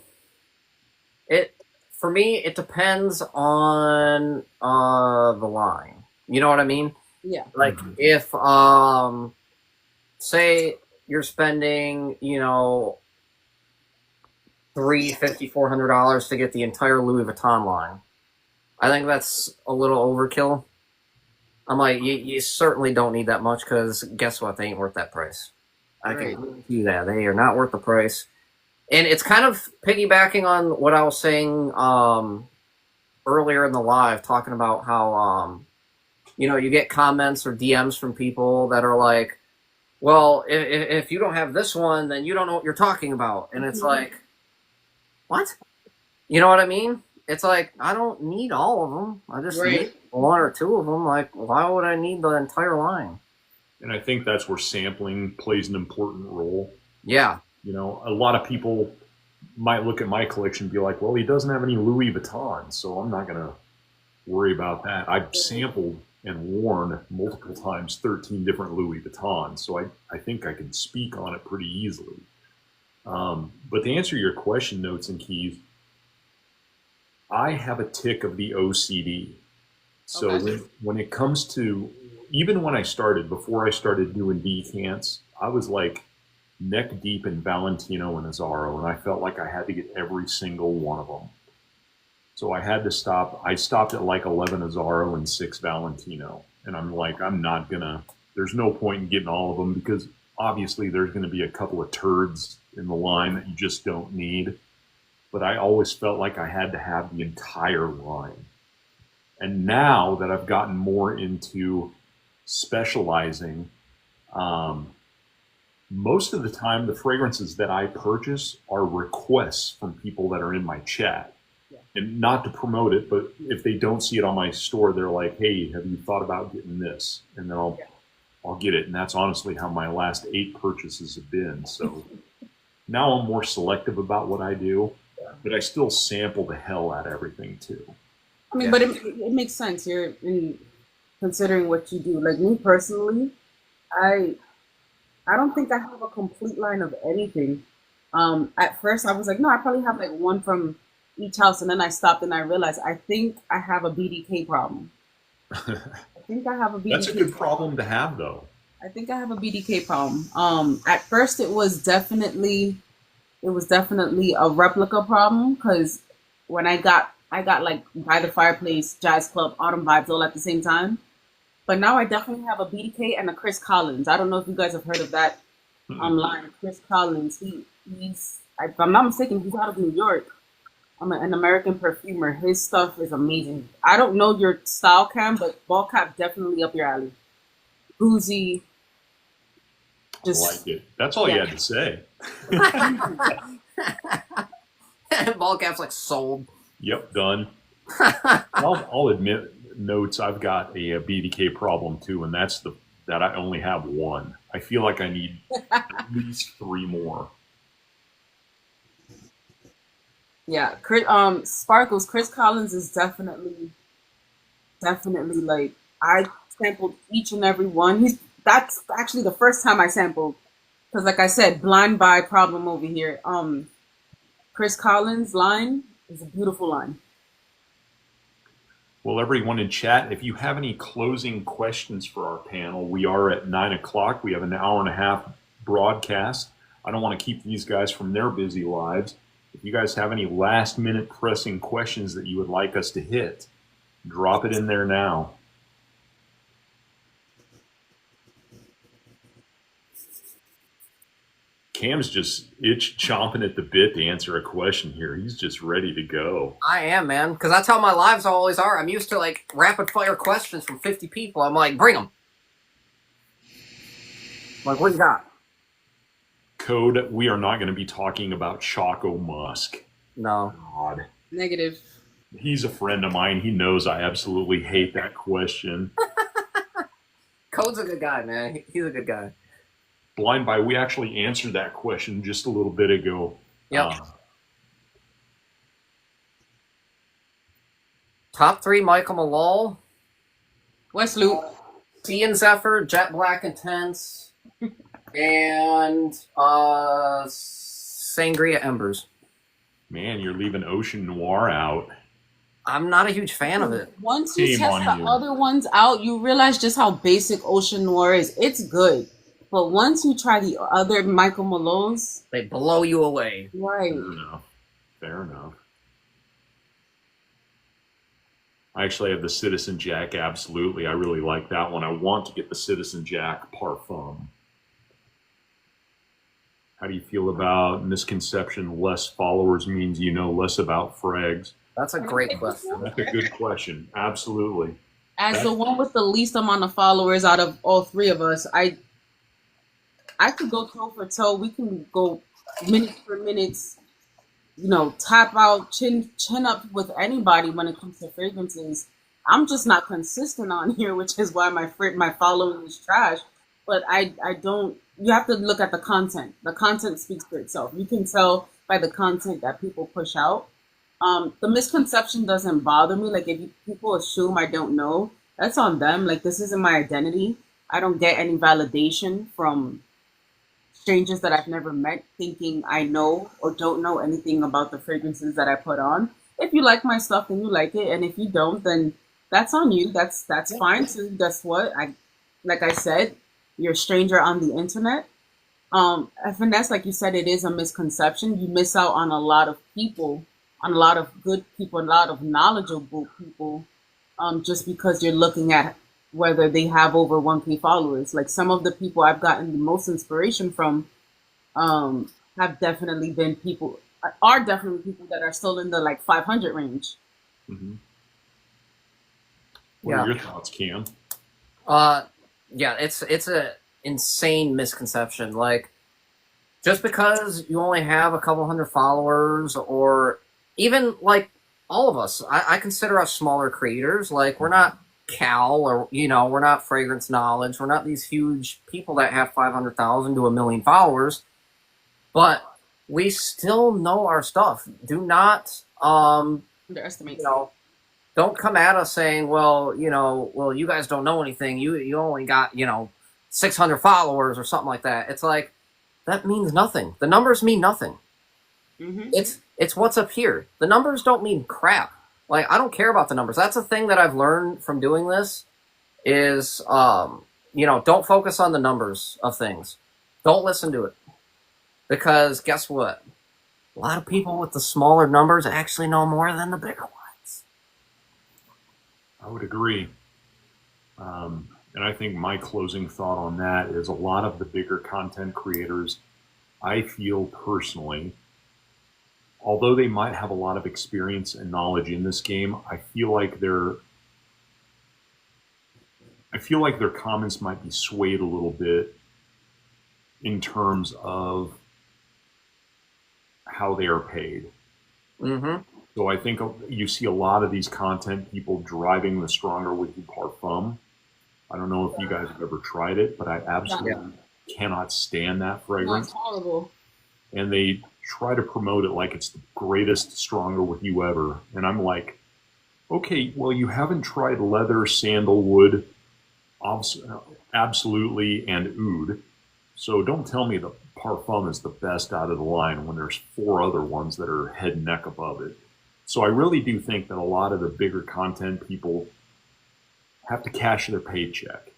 for me, it depends on the line. You know what I mean? Yeah. Like, if say you're spending, $350-$400 to get the entire Louis Vuitton line, I think that's a little overkill. I'm like, you certainly don't need that much, because guess what? They ain't worth that price. I can do that. They are not worth the price. And it's kind of piggybacking on what I was saying earlier in the live, talking about how, you get comments or DMs from people that are like, well, if you don't have this one, then you don't know what you're talking about. And it's like, what? You know what I mean? It's like, I don't need all of them. I just need 1 or 2 of them. Like, why would I need the entire line? And I think that's where sampling plays an important role. Yeah. A lot of people might look at my collection and be like, well, he doesn't have any Louis Vuitton, so I'm not going to worry about that. I've sampled and worn multiple times 13 different Louis Vuittons, so I think I can speak on it pretty easily. But to answer your question, Notes and Keys, I have a tick of the OCD. So when it comes to, even when I started, before I started doing decants, I was like neck deep in Valentino and Azzaro, and I felt like I had to get every single one of them. So I had to stop. I stopped at like 11 Azzaro and 6 Valentino. And I'm like, there's no point in getting all of them, because obviously there's going to be a couple of turds in the line that you just don't need. But I always felt like I had to have the entire line. And now that I've gotten more into specializing, most of the time the fragrances that I purchase are requests from people that are in my chat. And not to promote it, but if they don't see it on my store, they're like, hey, have you thought about getting this? And then I'll get it. And that's honestly how my last 8 purchases have been. So now I'm more selective about what I do, but I still sample the hell out of everything too. I mean, but it makes sense. You're considering what you do. Like, me personally, I don't think I have a complete line of anything. At first I was like, no, I probably have like 1 from each house, and then I stopped and I realized I think I have a BDK problem. That's a good problem to have, though. I think I have a BDK problem. At first it was definitely a replica problem, because when I got like By the Fireplace, Jazz Club, Autumn Vibes all at the same time. But now I definitely have a BDK and a Chris Collins. I don't know if you guys have heard of that online. Chris Collins, he's, if I'm not mistaken, he's out of New York. I'm an American perfumer. His stuff is amazing. I don't know your style, Cam, but BallCast definitely up your alley. Boozy. I like it. That's all you had to say. BallCast's like, sold. Yep, done. I'll admit, notes, I've got a BDK problem too, and that's that I only have one. I feel like I need at least 3 more. Yeah, Sparkles. Chris Collins is definitely like I sampled each and every one. That's actually the first time I sampled because, like I said, blind buy problem over here. Chris Collins' line is a beautiful line. Well, everyone in chat, if you have any closing questions for our panel, we are at 9 o'clock. We have an hour and a half broadcast. I don't want to keep these guys from their busy lives. If you guys have any last minute pressing questions that you would like us to hit, drop it in there now. Cam's just chomping at the bit to answer a question here. He's just ready to go. I am, man, because that's how my lives always are. I'm used to like rapid fire questions from 50 people. I'm like, bring them. Like, what you got? Code, we are not going to be talking about Choco Musk. No. God. Negative. He's a friend of mine. He knows I absolutely hate that question. Code's a good guy, man. He's a good guy. Blind Buy, we actually answered that question just a little bit ago. Yep. Top 3, Michael Malone. West Loop. Sea and Zephyr, Jet Black Intense, and Sangria Embers. Man, you're leaving Ocean Noir out. I'm not a huge fan of it. Once you Shame test on the you. other ones out, you realize just how basic Ocean Noir is. It's good. But once you try the other Michael Malone's, They blow you away. right. Fair enough. Fair enough. I actually have the Citizen Jack, absolutely. I really like that one. I want to get the Citizen Jack Parfum. How do you feel about misconception, less followers means you know less about frags? That's a great question. That's a good question. Absolutely. As the one with the least amount of followers out of all three of us, I could go toe for toe. We can go minutes for minutes, tap out, chin up with anybody when it comes to fragrances. I'm just not consistent on here, which is why my following is trash. But I don't. You have to look at the content. The content speaks for itself. You can tell by the content that people push out. The misconception doesn't bother me. Like, if people assume I don't know, that's on them. Like, this isn't my identity. I don't get any validation from strangers that I've never met thinking I know or don't know anything about the fragrances that I put on. If you like my stuff, then you like it. And if you don't, then that's on you. That's fine. So guess what? Like I said, you're a stranger on the internet. Finesse, like you said, it is a misconception. You miss out on a lot of people, on a lot of good people, a lot of knowledgeable people, just because you're looking at whether they have over 1K followers. Like, some of the people I've gotten the most inspiration from are definitely people that are still in the like 500 range. Mm-hmm. What are your thoughts, Cam? Yeah, it's a insane misconception. Like, just because you only have a couple hundred followers, or even like all of us, I consider us smaller creators. Like, we're not Cal, or we're not Fragrance Knowledge. We're not these huge people that have 500,000 to 1 million followers, but we still know our stuff. Do not Underestimate. Don't come at us saying, well, you guys don't know anything. You only got 600 followers or something like that. It's like, that means nothing. The numbers mean nothing. Mm-hmm. It's what's up here. The numbers don't mean crap. Like, I don't care about the numbers. That's the thing that I've learned from doing this is, don't focus on the numbers of things. Don't listen to it. Because guess what? A lot of people with the smaller numbers actually know more than the bigger ones. I would agree. And I think my closing thought on that is a lot of the bigger content creators, I feel personally, although they might have a lot of experience and knowledge in this game, I feel like their comments might be swayed a little bit in terms of how they are paid. Mm-hmm. So I think you see a lot of these content people driving the Stronger With You Parfum. I don't know if you guys have ever tried it, but I absolutely cannot stand that No, it's fragrance. horrible. And they try to promote it like it's the greatest Stronger With You ever. And I'm like, okay, well, you haven't tried leather, sandalwood, absolutely, and oud. So don't tell me the Parfum is the best out of the line when there's 4 other ones that are head and neck above it. So I really do think that a lot of the bigger content people have to cash their paycheck.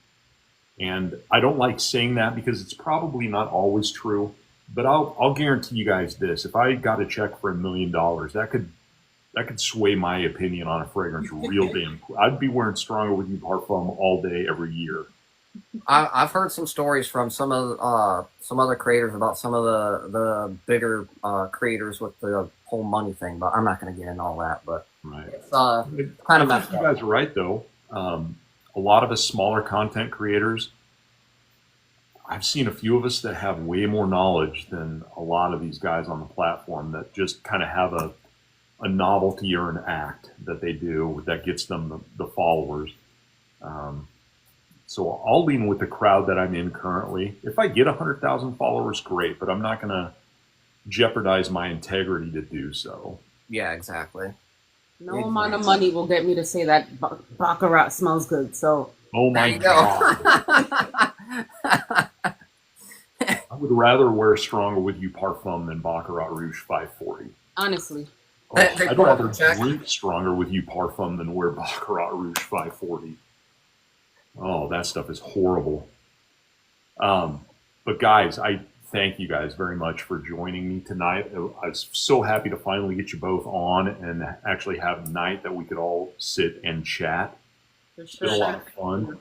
And I don't like saying that because it's probably not always true. But I'll guarantee you guys this: if I got a check for $1 million, that could sway my opinion on a fragrance real damn quick. I'd be wearing Stronger With You Parfum all day, every year. I've heard some stories from some other creators about some of the bigger creators with the whole money thing, but I'm not going to get into all that. But Right. it's kind of I messed think you up. guys are right, though. A lot of us smaller content creators, I've seen a few of us that have way more knowledge than a lot of these guys on the platform that just kind of have a novelty or an act that they do that gets them the followers. So I'll lean with the crowd that I'm in currently. If I get 100,000 followers, great, but I'm not going to jeopardize my integrity to do so. Yeah, exactly. No amount of money will get me to say that Baccarat smells good. So Oh There my you go. God. I would rather wear Stronger With You Parfum than Baccarat Rouge 540. honestly, Oh, They I'd put up rather a check. drink Stronger With You Parfum than wear Baccarat Rouge 540. Oh, that stuff is horrible. But guys, I thank you guys very much for joining me tonight. I was so happy to finally get you both on and actually have a night that we could all sit and chat. for It's been a sure. lot of fun.